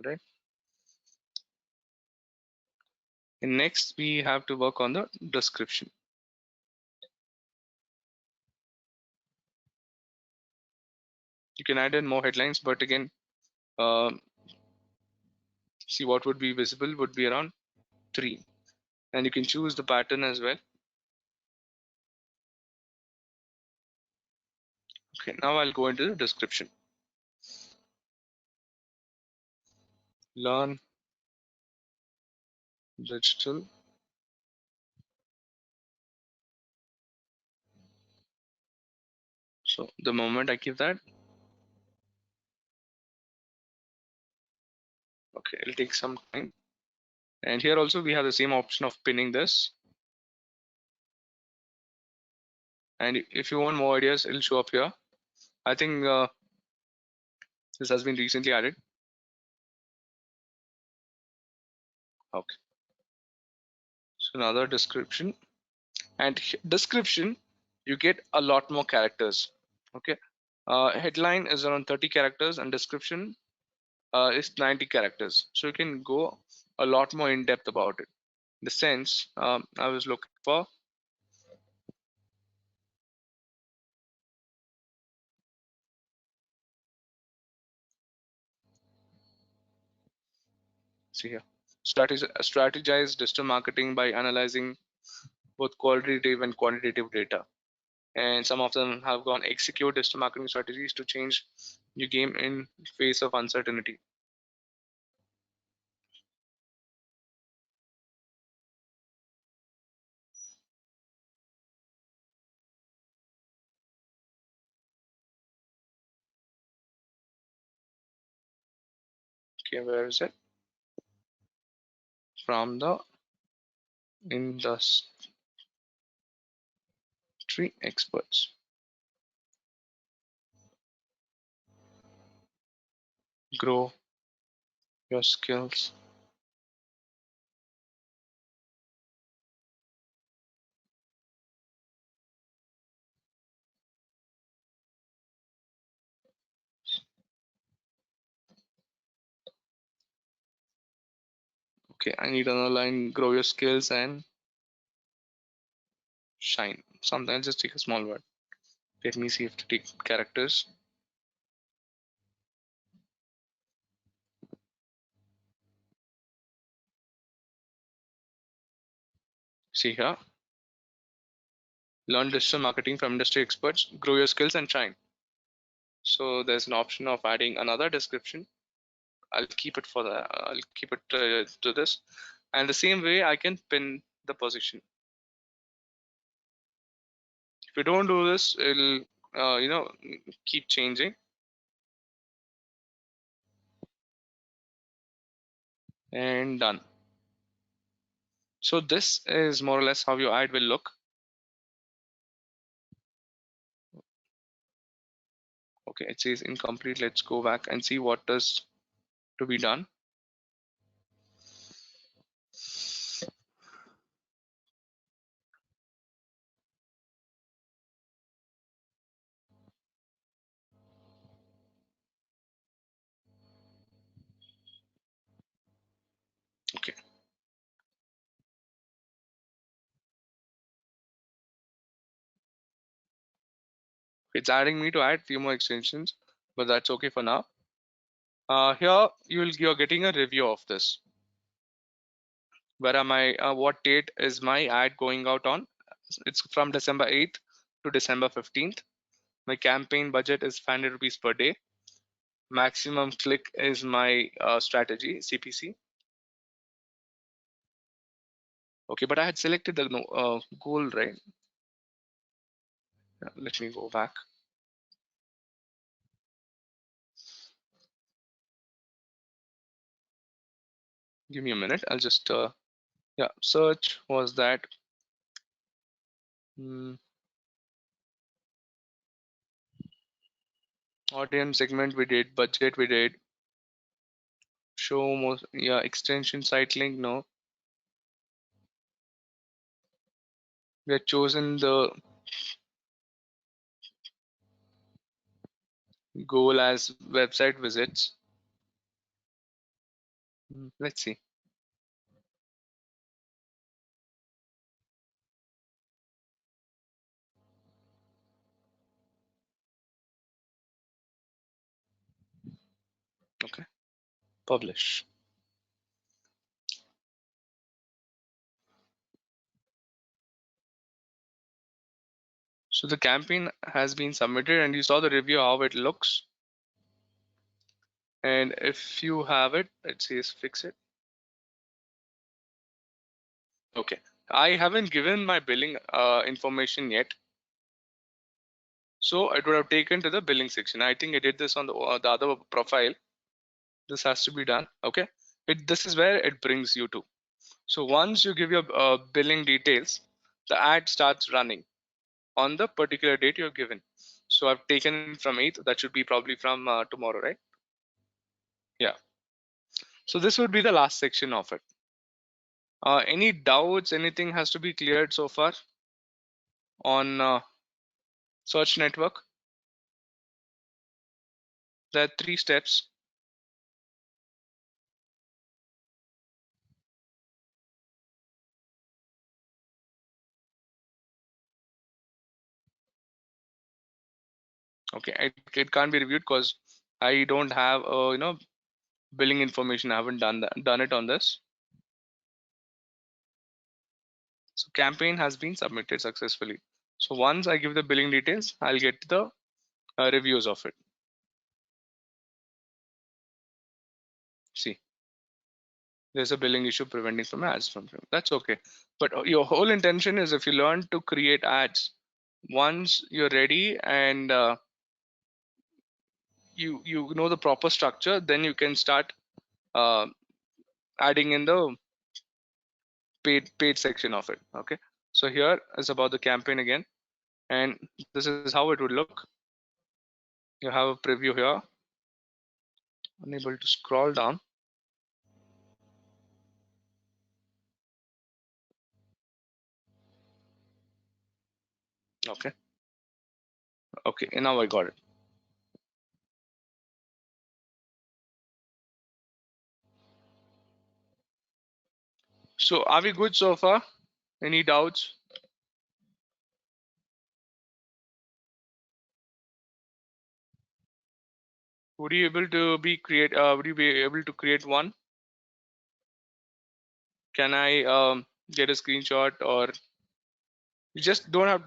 right? And next we have to work on the description. You can add in more headlines, but again, see, what would be visible would be around 3, and you can choose the pattern as well. Okay, now I'll go into the description. Learn digital. So the moment I give that, okay, it'll take some time. And here also we have the same option of pinning this. And if you want more ideas, it'll show up here. I think this has been recently added. Okay. So another description, and description, you get a lot more characters. Okay. Headline is around 30 characters and description is 90 characters. So you can go a lot more in depth about it. In the sense, I was looking for, see here, strategize digital marketing by analyzing both qualitative and quantitative data. And some of them have gone execute digital marketing strategies to change your game in face of uncertainty. Okay, where is it? From the industry experts. Grow your skills. Okay, I need another line, grow your skills and shine. Sometimes just take a small word. Let me see if to take characters. See here. Learn digital marketing from industry experts, grow your skills and shine. So there's an option of adding another description. I'll keep it for the I'll keep it to this, and the same way I can pin the position. If you don't do this, it'll keep changing. And done. So this is more or less how your ad will look. Okay, it says incomplete. Let's go back and see what is to be done. Okay, it's adding me to add few more extensions, but that's okay for now. Here you're getting a review of this. Where am I? What date is my ad going out on? It's from December 8th to December 15th. My campaign budget is 500 rupees per day. Maximum click is my strategy, CPC. Okay, but I had selected the goal, right? Let me go back. Give me a minute. I'll just yeah, search was that. Audience segment we did, budget we did, show most, yeah, extension site link, no. We had chosen the goal as website visits. Let's see. Okay, publish. So the campaign has been submitted and you saw the review how it looks. And if you have it, it says fix it. Okay, I haven't given my billing information yet. So it would have taken to the billing section. I think I did this on the other profile. This has to be done. Okay, this is where it brings you to. So once you give your billing details, the ad starts running on the particular date you're given. So I've taken it from 8th. That should be probably from tomorrow, right? Yeah. So this would be the last section of it. Any doubts? Anything has to be cleared so far on search network? There are 3 steps. Okay, it can't be reviewed because I don't have billing information. I haven't done it on this. So campaign has been submitted successfully. So once I give the billing details, I'll get the reviews of it. See, there's a billing issue preventing from ads from him. That's okay. But your whole intention is if you learn to create ads, once you're ready and you know the proper structure, then you can start uh, adding in the paid section of it. Okay. So here is about the campaign again, and this is how it would look. You have a preview here. Unable to scroll down. Okay. Okay. And now I got it. So are we good so far? Any doubts? Would you able to be create? Would you be able to create one? Can I get a screenshot, or you just don't have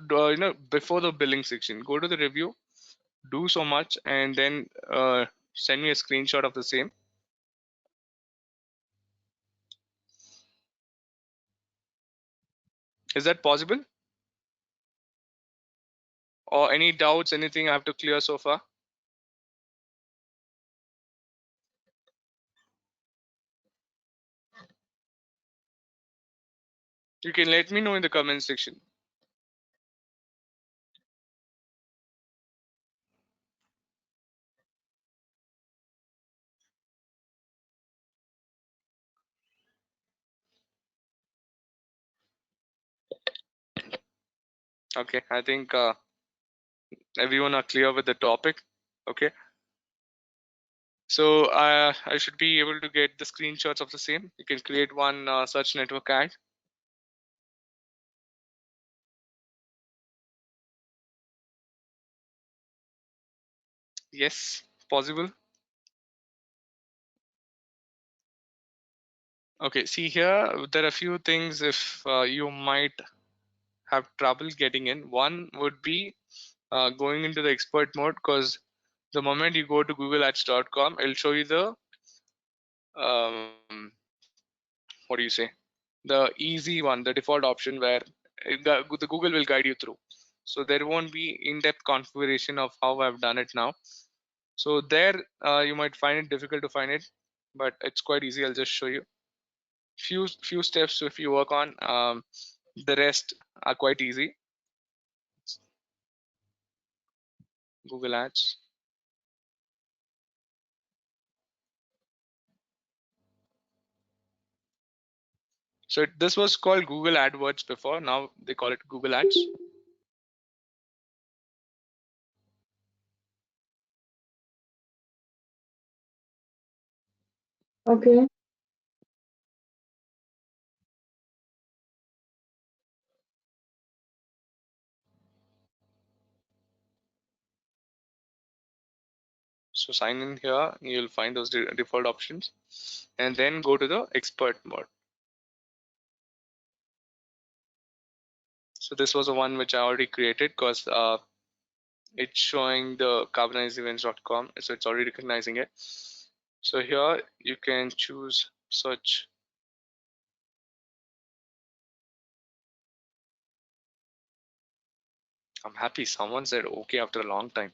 before the billing section? Go to the review, do so much and then send me a screenshot of the same. Is that possible? Or any doubts, anything I have to clear so far? You can let me know in the comment section. Okay, I think everyone are clear with the topic. Okay, so I should be able to get the screenshots of the same. You can create one search network ad. Yes, possible. Okay, see here, there are a few things if you might have trouble getting in. One would be going into the expert mode, because the moment you go to googleads.com, it'll show you the what do you say, the easy one, the default option where the Google will guide you through. So there won't be in-depth configuration of how I've done it now. So there you might find it difficult to find it, but it's quite easy. I'll just show you few steps if you work on. The rest are quite easy. Google Ads. So this was called Google AdWords before. Now they call it Google Ads. Okay. So sign in here, you'll find those default options, and then go to the expert mode. So this was the one which I already created, because it's showing the carbonizedevents.com, so it's already recognizing it. So here you can choose search. I'm happy someone said okay after a long time.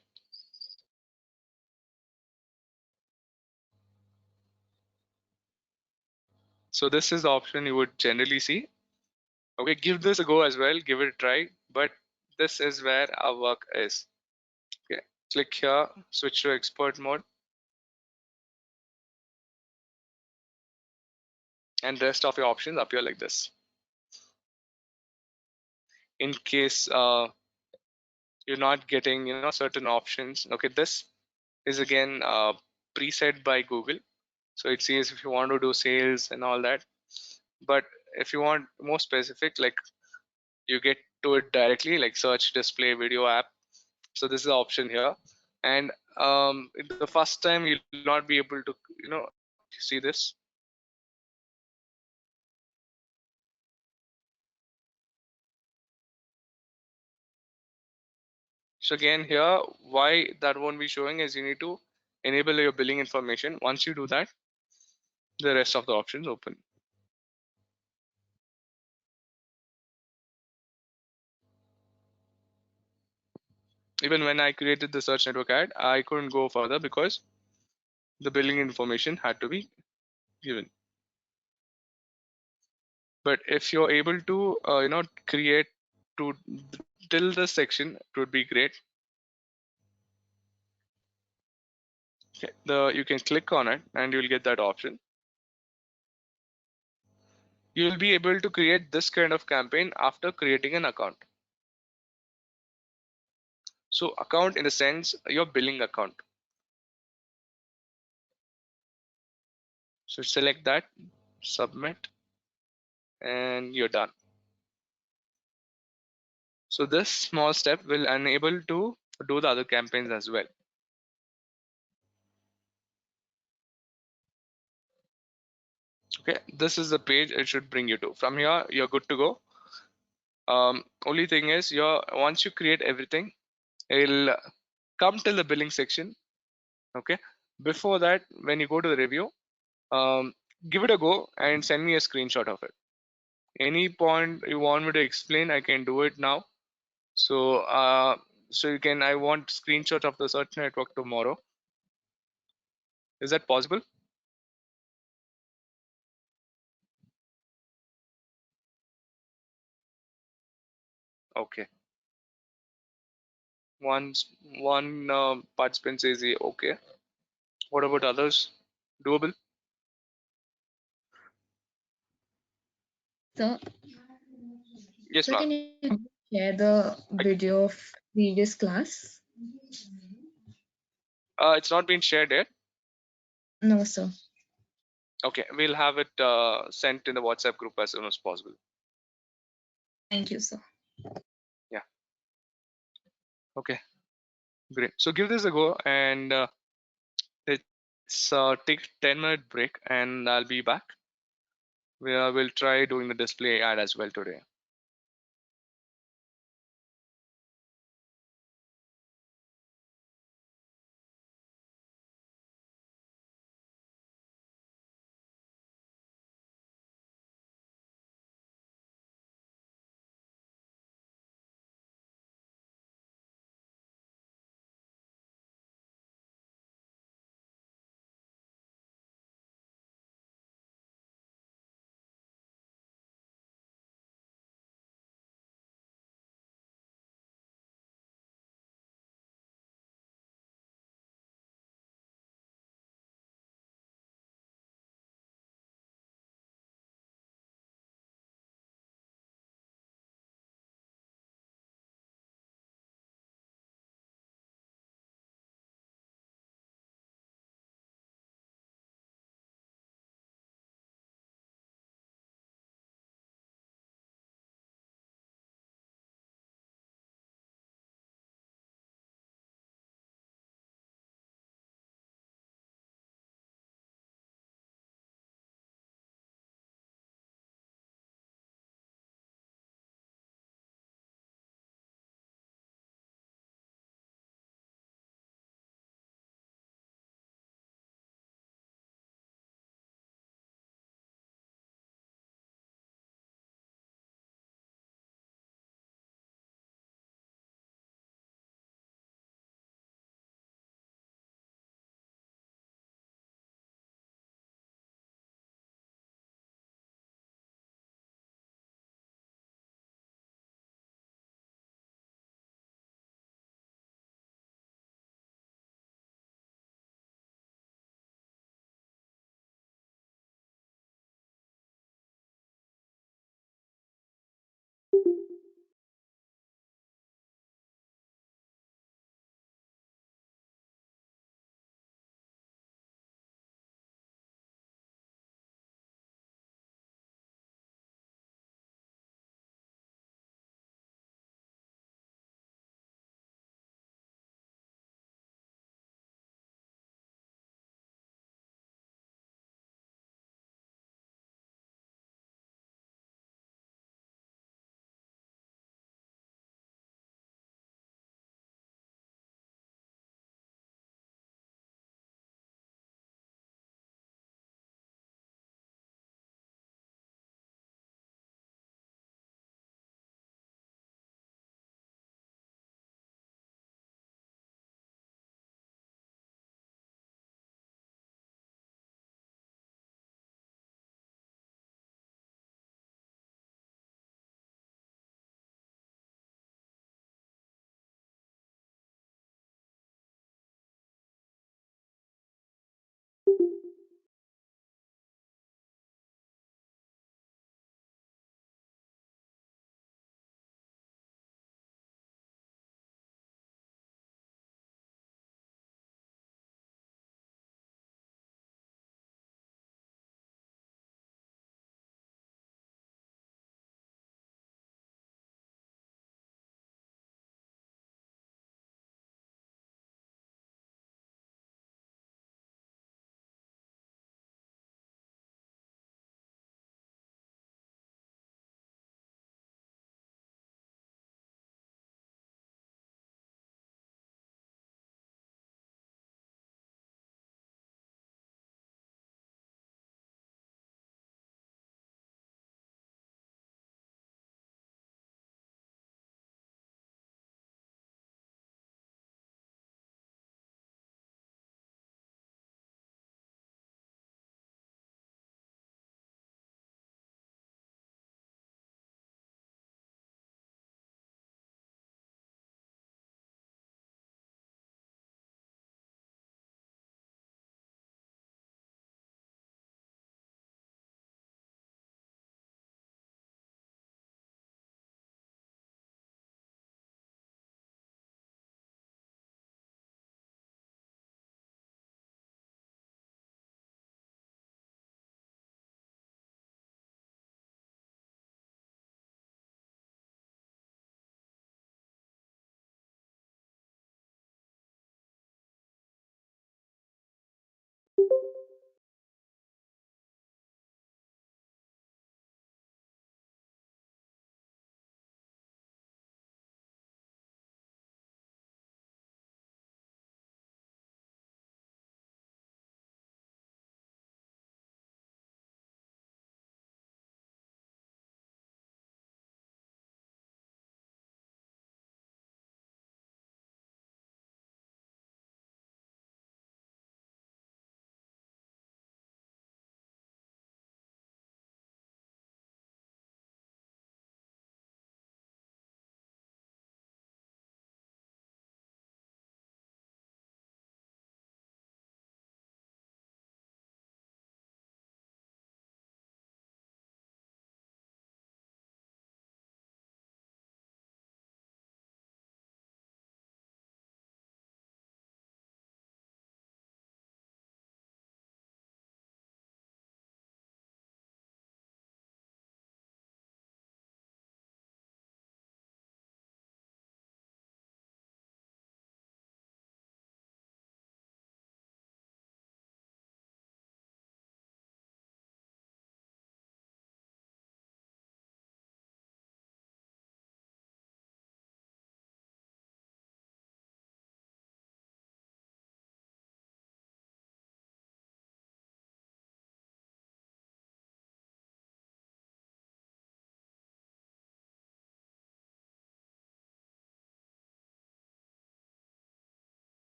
So this is the option you would generally see. Okay, give this a go as well, give it a try, but this is where our work is. Okay, click here, switch to expert mode, and rest of your options appear like this. In case you're not getting certain options, okay, this is again preset by Google. So it says if you want to do sales and all that, but if you want more specific, like you get to it directly, like search, display, video, app. So this is the option here, and the first time you'll not be able to see this. So again here, why that won't be showing is you need to enable your billing information. Once you do that, the rest of the options open. Even when I created the search network ad, I couldn't go further because the billing information had to be given. But if you're able to create to till this section, it would be great. Okay, you can click on it and you'll get that option. You'll be able to create this kind of campaign after creating an account. So account in the sense your billing account. So select that, submit, and you're done. So this small step will enable to do the other campaigns as well. Okay, this is the page it should bring you to. From here, you're good to go. Only thing is, once you create everything, it'll come till the billing section. Okay. Before that, when you go to the review, give it a go and send me a screenshot of it. Any point you want me to explain, I can do it now. So you can, I want screenshot of the search network tomorrow. Is that possible? Okay. One participant says okay. What about others? Doable? So, Yes, so ma'am. can you share the video of previous class? It's not been shared yet. No, sir. Okay, we'll have it sent in the WhatsApp group as soon as possible. Thank you, sir. Yeah. Okay. Great. So give this a go, and let's take 10-minute break, and I'll be back. We'll try doing the display ad as well today.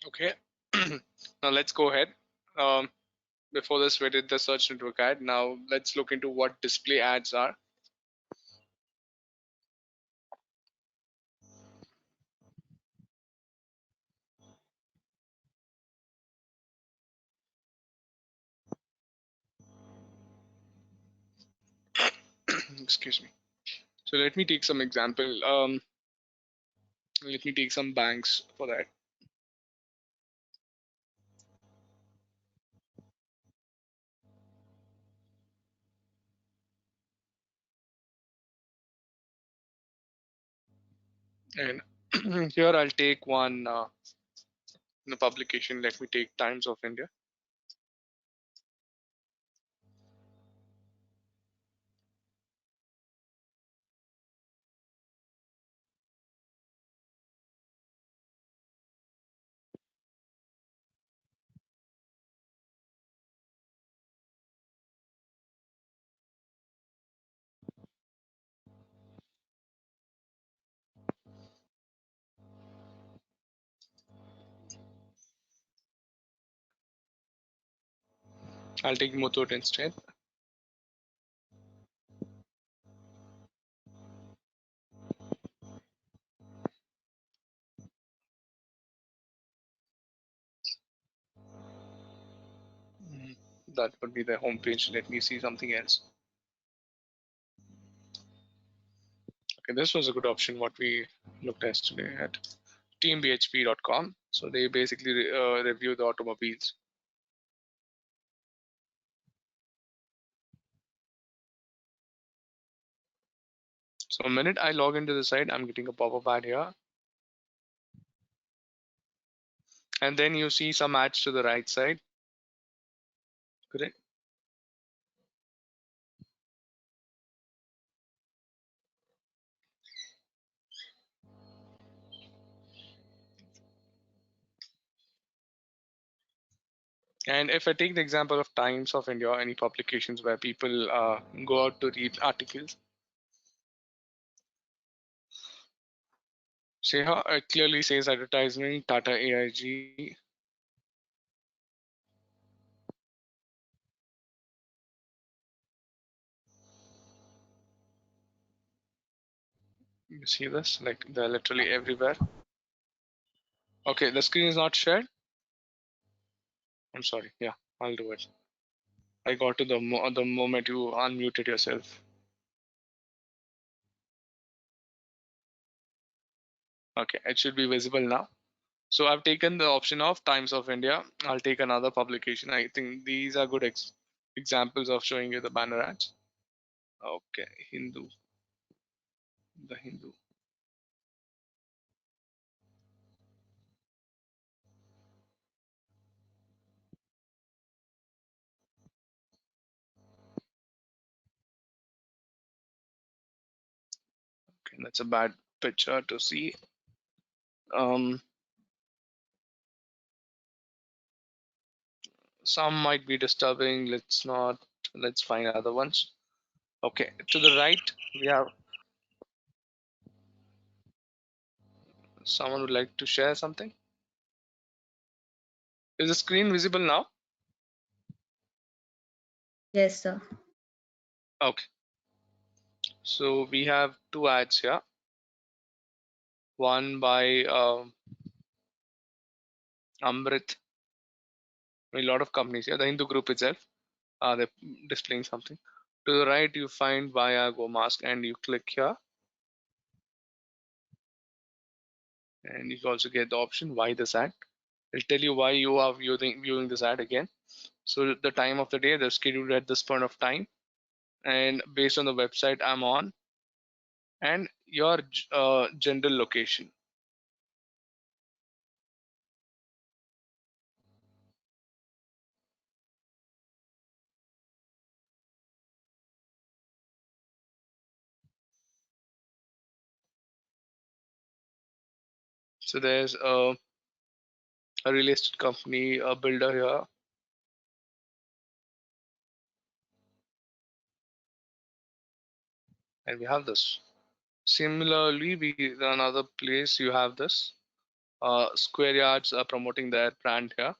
Okay. Now let's go ahead. Um, Before this, we did the search network ad. Now let's look into what display ads are. Excuse me. So let me take some example. Let me take some banks for that. And here I'll take one publication. Let me take Times of India. I'll take Muthoot instead. That would be the home page. Let me see something else. Okay, this was a good option. What we looked yesterday at teambhp.com. So they basically review the automobiles. So the minute I log into the site, I'm getting a pop-up ad here. And then you see some ads to the right side. Correct. And if I take the example of Times of India, any publications where people go out to read articles, see how it clearly says advertisement, Tata AIG. You see this? Like they're literally everywhere. Okay, the screen is not shared. I'm sorry. Yeah, I'll do it. I got to the moment you unmuted yourself. Okay, it should be visible now. So I've taken the option of Times of India. I'll take another publication. I think these are good examples of showing you the banner ads. Okay, Hindu, the Hindu. Okay, that's a bad picture to see. Um, some might be disturbing. Let's not. Let's find other ones. Okay, to the right we have. Someone would like to share something. Is the screen visible now? Yes, sir. Okay, so we have two ads here. One by Amrit. A lot of companies here. The Hindu group itself. They're displaying something. To the right, you find via Go Mask, and you click here, and you can also get the option why this ad. It'll tell you why you are viewing this ad again. So the time of the day, they're scheduled at this point of time, and based on the website I'm on, and your general location. So there's a real estate company, a builder here, and we have this. Similarly, we another place you have this. Square Yards are promoting their brand here.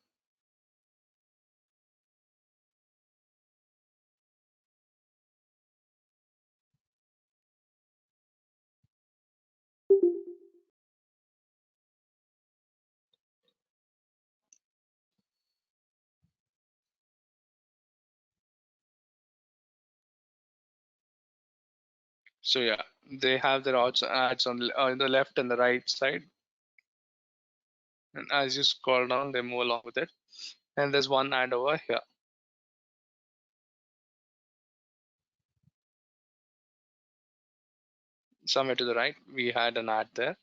So yeah, they have their ads on the left and the right side, and as you scroll down, they move along with it. And there's one ad over here. Somewhere to the right, we had an ad there.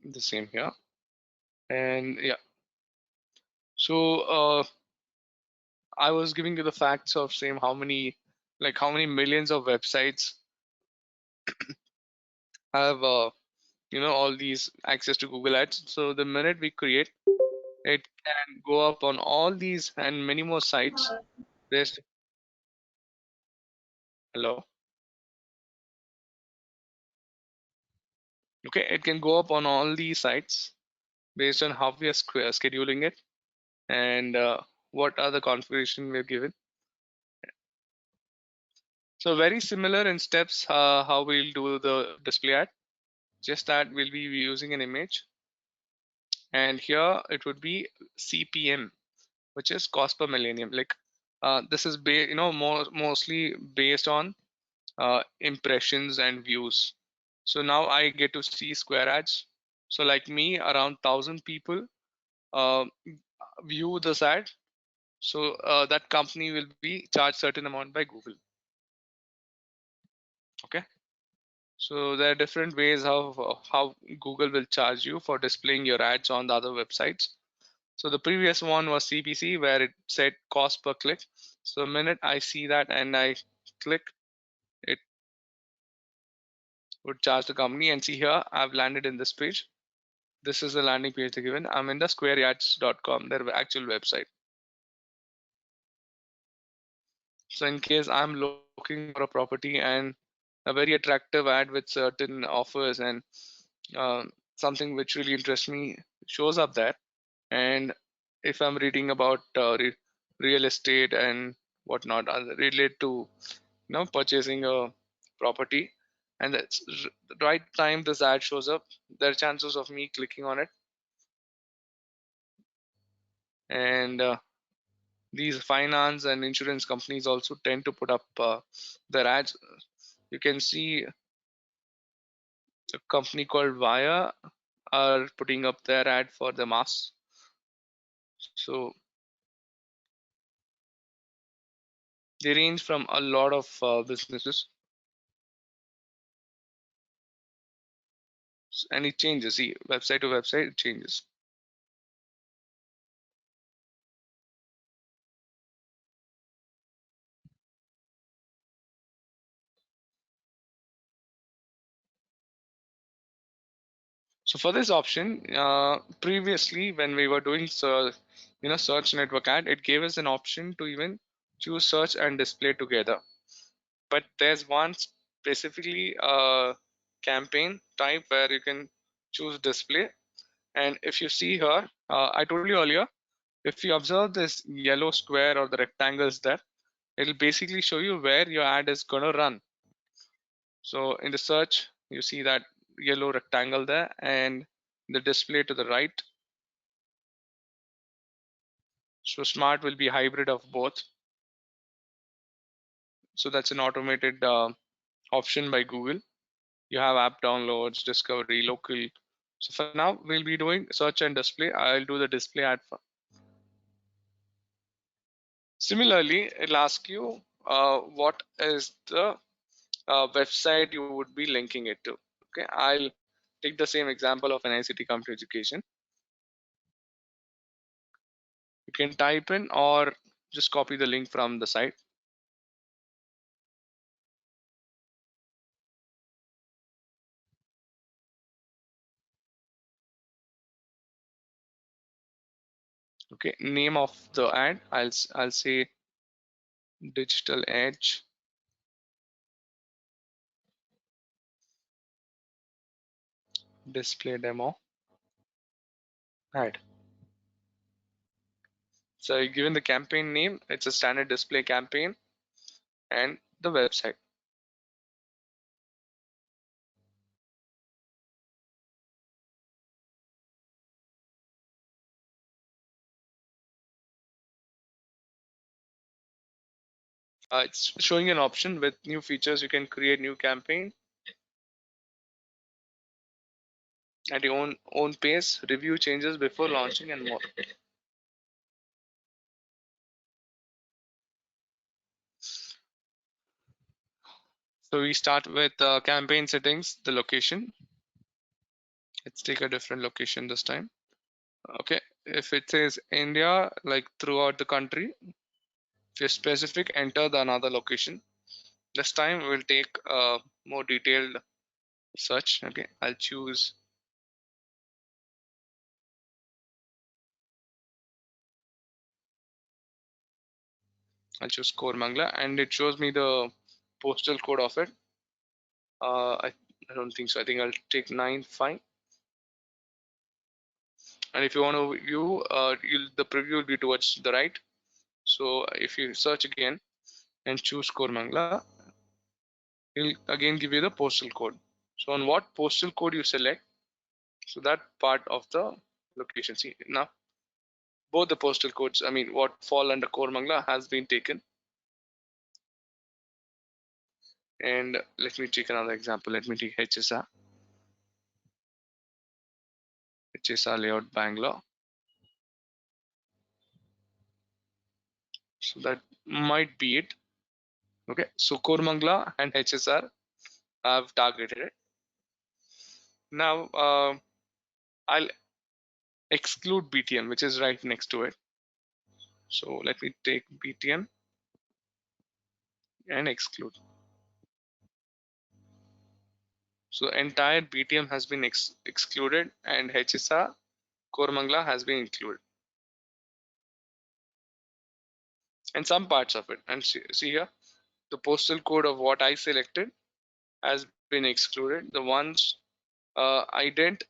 The same here. And yeah, so I was giving you the facts of same how many millions of websites have all these access to Google Ads. So the minute we create, it can go up on all these and many more sites based. Hello. Okay, it can go up on all these sites based on how we are scheduling it and what are the configuration we're given. So very similar in steps how we'll do the display ad. Just that we'll be using an image, and here it would be CPM, which is cost per millennium. Like this is mostly based on impressions and views. So now I get to see square ads. So like me, around 1,000 people uh, view this ad. So that company will be charged certain amount by Google. Okay. So there are different ways of how Google will charge you for displaying your ads on the other websites. So the previous one was CPC, where it said cost per click. So the minute I see that and I click, it would charge the company. And see here, I've landed in this page. This is the landing page they're given. I'm in the squareyards.com, their actual website. So in case I'm looking for a property and a very attractive ad with certain offers and something which really interests me shows up there, and if I'm reading about real estate and whatnot relate to purchasing a property, and that's the right time this ad shows up, there are chances of me clicking on it. And these finance and insurance companies also tend to put up their ads. You can see a company called Via are putting up their ad for the mass. So they range from a lot of businesses, and it changes. See, website to website, it changes. So for this option, previously when we were doing search network ad, it gave us an option to even choose search and display together. But there's one specifically campaign type where you can choose display. And if you see here, I told you earlier, if you observe this yellow square or the rectangles there, it'll basically show you where your ad is going to run. So in the search, you see that yellow rectangle there, and the display to the right. So smart will be hybrid of both. So that's an automated option by Google. You have app downloads, discovery, local. So for now, we'll be doing search and display. I'll do the display ad. Similarly, it'll ask you what is the website you would be linking it to. Okay, I'll take the same example of an NICT Computer Education. You can type in or just copy the link from the site. Okay, name of the ad, I'll say Digital Edge, display demo, ad. So given the campaign name, it's a standard display campaign, and the website. It's showing an option with new features. You can create new campaign at your own pace, review changes before launching, and more. So we start with campaign settings, the location. Let's take a different location this time. Okay, if it says India, like throughout the country, if you're specific, enter the another location. This time we'll take a more detailed search. Okay, I'll choose Kormangla, and it shows me the postal code of it. I don't think so. I think I'll take 95. And if you want to view, the preview will be towards the right. So if you search again and choose Kormangla, it'll again give you the postal code. So on what postal code you select, so that part of the location. See now, both the postal codes, I mean, what fall under Kormangla has been taken. And let me take another example. Let me take HSR layout Bangalore. So that might be it. Okay, so Kormangla and HSR I've targeted it. Now I'll exclude BTM, which is right next to it. So let me take BTM and exclude. So entire BTM has been excluded, and HSR Kormangla has been included, and some parts of it. And see here, the postal code of what I selected has been excluded. The ones I didn't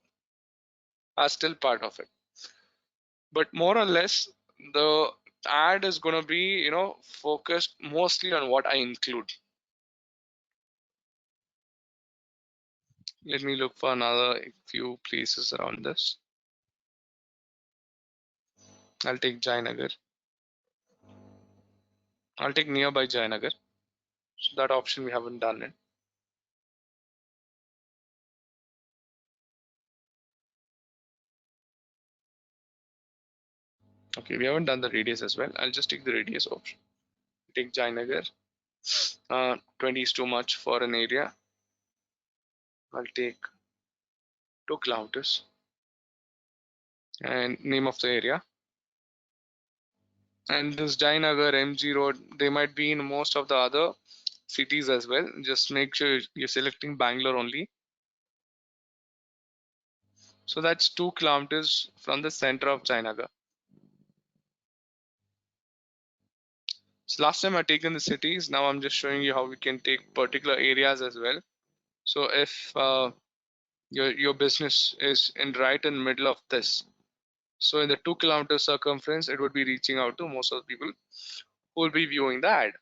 are still part of it. But more or less, the ad is going to be, focused mostly on what I include. Let me look for another few places around this. I'll take Jayanagar. I'll take nearby Jayanagar. So that option we haven't done it. Okay, we haven't done the radius as well. I'll just take the radius option. Take Jayanagar. 20 is too much for an area. I'll take 2 kilometers. And name of the area. And this Jayanagar, MG Road, they might be in most of the other cities as well. Just make sure you're selecting Bangalore only. So that's 2 kilometers from the center of Jayanagar. So last time I've taken the cities. Now I'm just showing you how we can take particular areas as well. So if your business is right in the middle of this, so in the 2 kilometer circumference, it would be reaching out to most of the people who will be viewing the ad.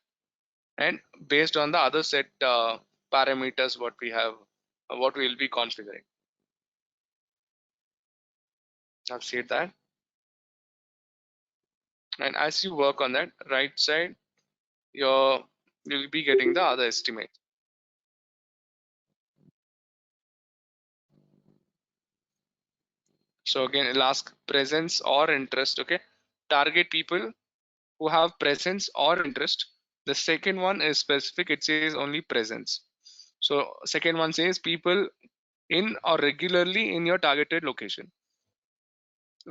And based on the other set parameters, what we have, what we will be configuring. I've said that. And as you work on that right side, you'll be getting the other estimate. So again, it'll ask presence or interest. Okay, target people who have presence or interest. The second one is specific. It says only presence. So second one says people in or regularly in your targeted location.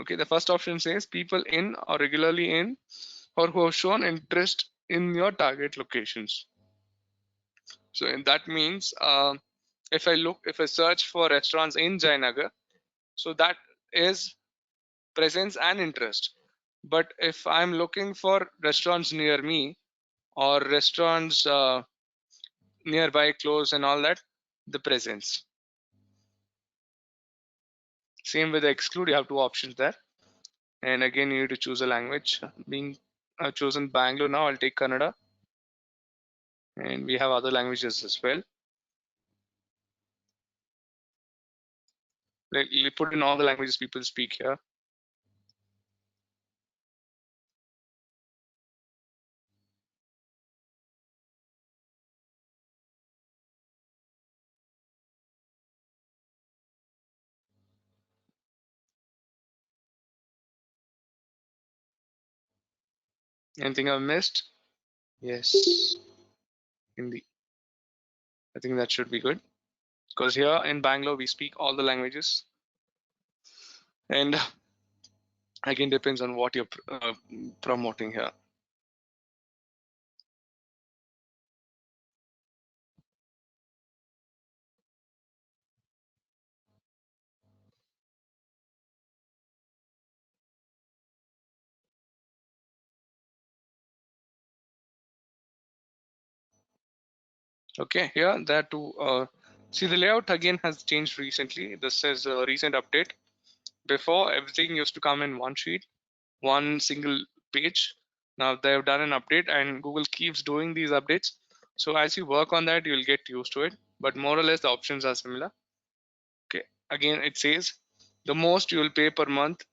Okay, the first option says people in or regularly in or who have shown interest in your target locations. So that means if I search for restaurants in Jayanagar, so that is presence and interest. But if I'm looking for restaurants near me, or restaurants nearby, close, and all that, the presence. Same with the exclude, you have two options there. And again, you need to choose a language. Being chosen Bangalore now, I'll take Kannada. And we have other languages as well. Like, you put in all the languages people speak here. Anything I've missed? Yes, Hindi. I think that should be good. Because here in Bangalore, we speak all the languages. And again, depends on what you're promoting here. Okay, here there to see the layout again has changed recently. This is a recent update. Before, everything used to come in one sheet, one single page. Now they've done an update, and Google keeps doing these updates. So as you work on that, you'll get used to it. But more or less, the options are similar. Okay, again, it says the most you will pay per month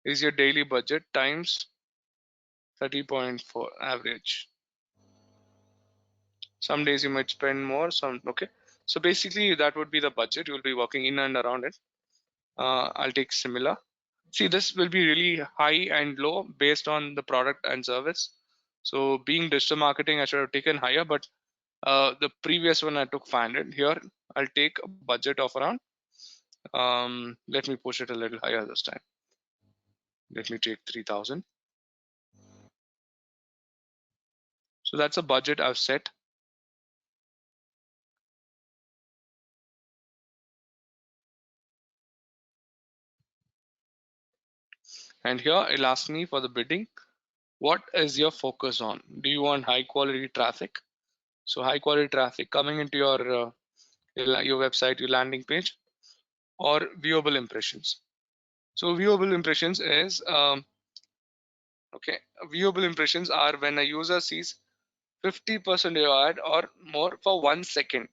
is your daily budget times 30.4 average. Some days you might spend more, some okay. So basically, that would be the budget. You'll be working in and around it. I'll take similar. See, this will be really high and low based on the product and service. So being digital marketing, I should have taken higher, but the previous one I took 500. Here, I'll take a budget of around, let me push it a little higher this time. Let me take 3,000. So that's a budget I've set. And here it'll ask me for the bidding. What is your focus on? Do you want high quality traffic? So high quality traffic coming into your website, your landing page, or viewable impressions. So viewable impressions is okay. Viewable impressions are when a user sees 50% of your ad or more for 1 second.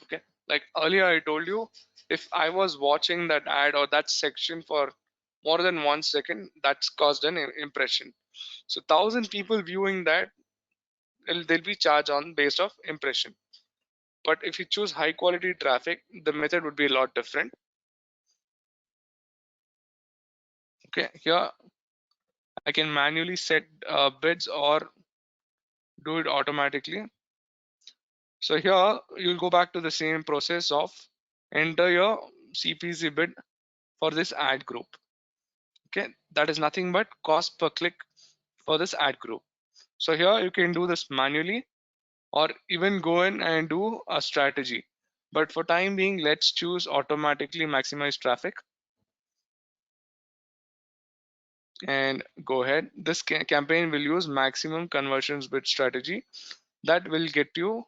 Okay, like earlier I told you, if I was watching that ad or that section for more than 1 second, that's caused an impression. So 1,000 people viewing that, they'll be charged on based of impression. But if you choose high quality traffic, the method would be a lot different. Okay, here I can manually set bids or do it automatically. So here you'll go back to the same process of enter your CPC bid for this ad group. Okay, that is nothing but cost per click for this ad group. So here you can do this manually or even go in and do a strategy. But for time being, let's choose automatically maximize traffic and go ahead. This campaign will use maximum conversions bid strategy that will get you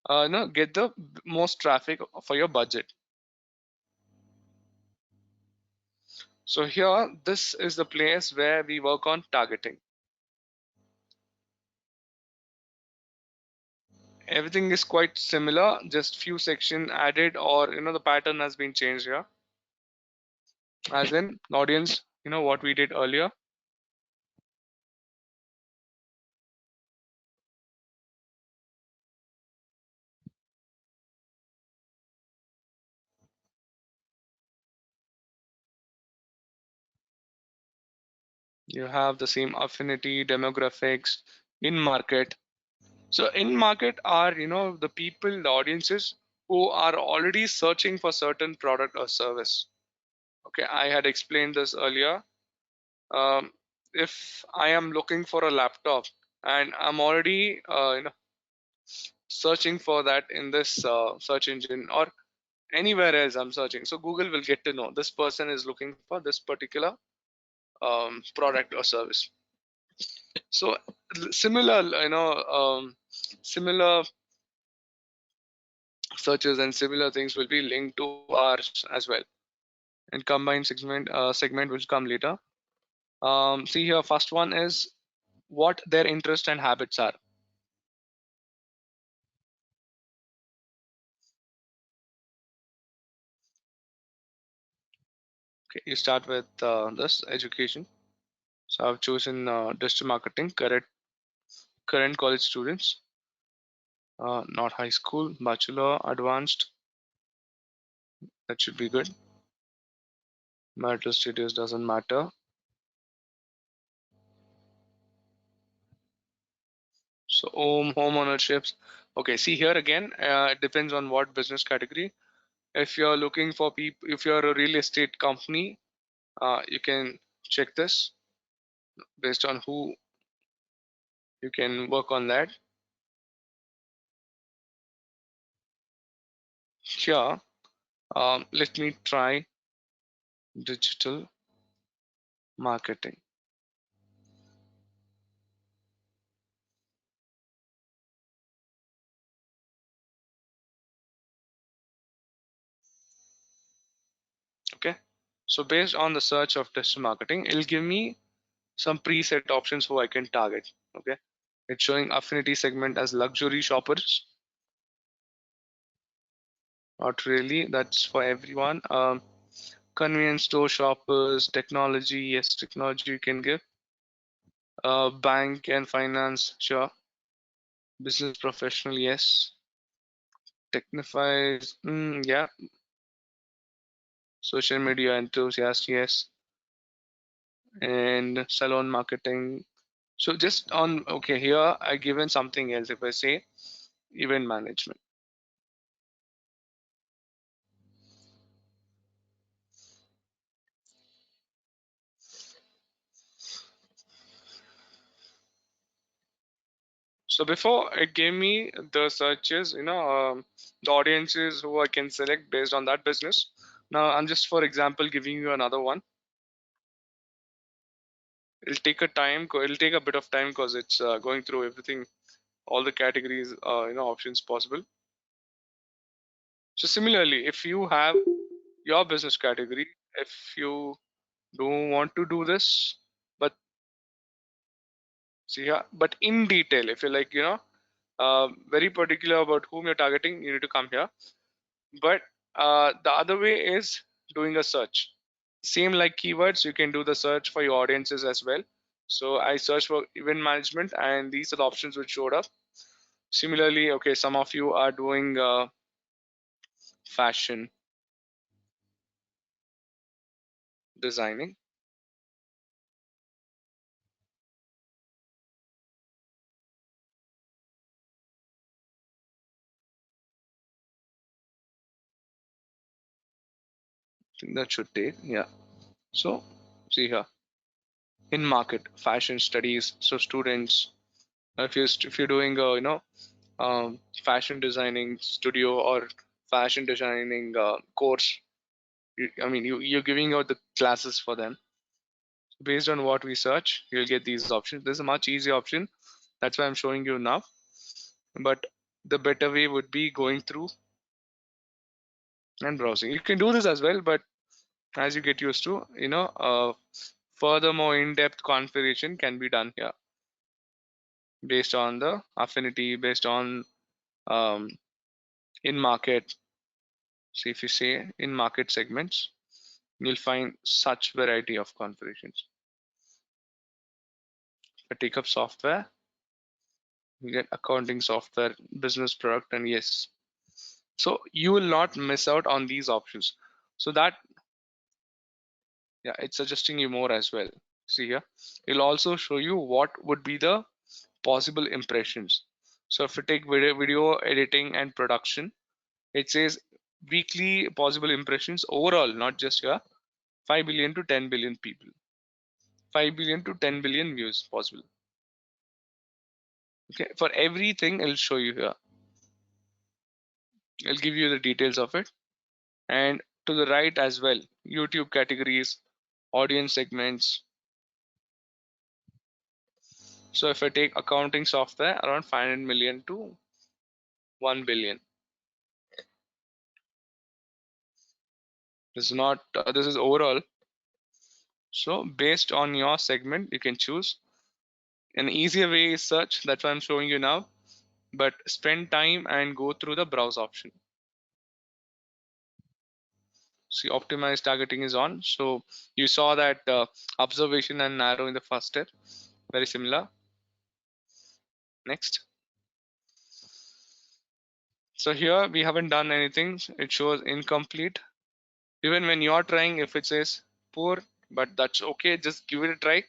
no, get the most traffic for your budget. So here, this is the place where we work on targeting. Everything is quite similar, just few section added, or the pattern has been changed here. As in audience, what we did earlier. You have the same affinity, demographics, in market. So in market are the people, the audiences who are already searching for certain product or service. Okay, I had explained this earlier. If I am looking for a laptop and I'm already searching for that in this search engine or anywhere else I'm searching, so Google will get to know this person is looking for this particular product or service. So similar, similar searches and similar things will be linked to ours as well. And combined segment will come later. See here, first one is what their interests and habits are. Okay, you start with this education. So I've chosen digital marketing, current college students, not high school, bachelor, advanced. That should be good. Marital status doesn't matter. So home ownerships. Okay, see here again, it depends on what business category. If you're looking for people, if you're a real estate company, you can check this based on who you can work on that. Here, let me try digital marketing. Okay, so based on the search of digital marketing, it'll give me some preset options who I can target. Okay, it's showing affinity segment as luxury shoppers. Not really, that's for everyone. Convenience store shoppers, technology, yes, technology you can give. Bank and finance, sure. Business professional, yes. Technifies, yeah. Social media enthusiast, yes. And salon marketing. So just on, okay, here I given something else. If I say event management. So before it gave me the searches, the audiences who I can select based on that business. Now I'm just, for example, giving you another one. It'll take a bit of time because it's going through everything, all the categories, options possible. So similarly, if you have your business category, if you don't want to do this, but see, yeah, but in detail, if you're like, very particular about whom you're targeting, you need to come here. But the other way is doing a search. Same like keywords, you can do the search for your audiences as well. So I search for event management, and these are the options which showed up. Similarly, okay, some of you are doing fashion designing. I think that should take, yeah. So see here, in market fashion studies. So students, if you're doing a fashion designing studio or fashion designing course, you're giving out the classes for them. Based on what we search, you'll get these options. There's a much easier option. That's why I'm showing you now. But the better way would be going through and browsing. You can do this as well, but as you get used to, furthermore in-depth configuration can be done here based on the affinity, based on um, in market. So if you say in market segments, you'll find such variety of configurations. I take up software, you get accounting software, business product, and yes. So you will not miss out on these options. So that, yeah, it's suggesting you more as well. See here, it'll also show you what would be the possible impressions. So if you take video editing and production, it says weekly possible impressions overall, not just here, 5 billion to 10 billion people, 5 billion to 10 billion views possible. Okay, for everything it'll show you here. It'll give you the details of it. And to the right as well, YouTube categories, audience segments. So if I take accounting software, around 500 million to 1 billion. This is not, this is overall. So based on your segment, you can choose. An easier way is search. That's what I'm showing you now. But spend time and go through the browse option. See, optimized targeting is on. So you saw that observation and narrow in the first step. Very similar. Next. So here we haven't done anything. It shows incomplete. Even when you're trying, if it says poor, but that's okay. Just give it a try.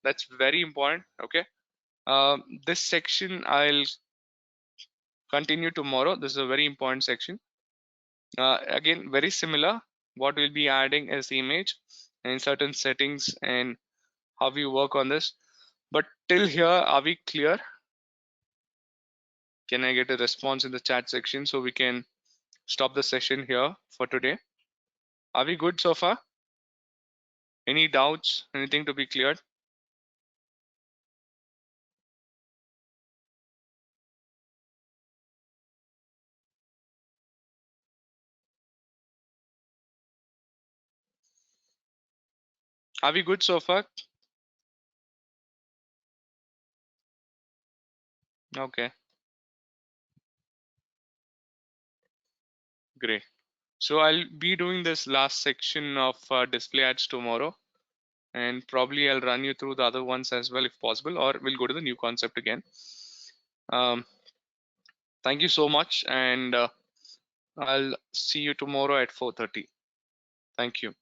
That's very important. Okay. This section I'll continue tomorrow. This is a very important section. Again, very similar. What we'll be adding is image and certain settings and how we work on this. But till here, are we clear? Can I get a response in the chat section so we can stop the session here for today? Are we good so far? Any doubts? Anything to be cleared? Are we good so far? Okay, great. So I'll be doing this last section of display ads tomorrow, and probably I'll run you through the other ones as well if possible, or we'll go to the new concept again. Thank you so much, and I'll see you tomorrow at 4:30. Thank you.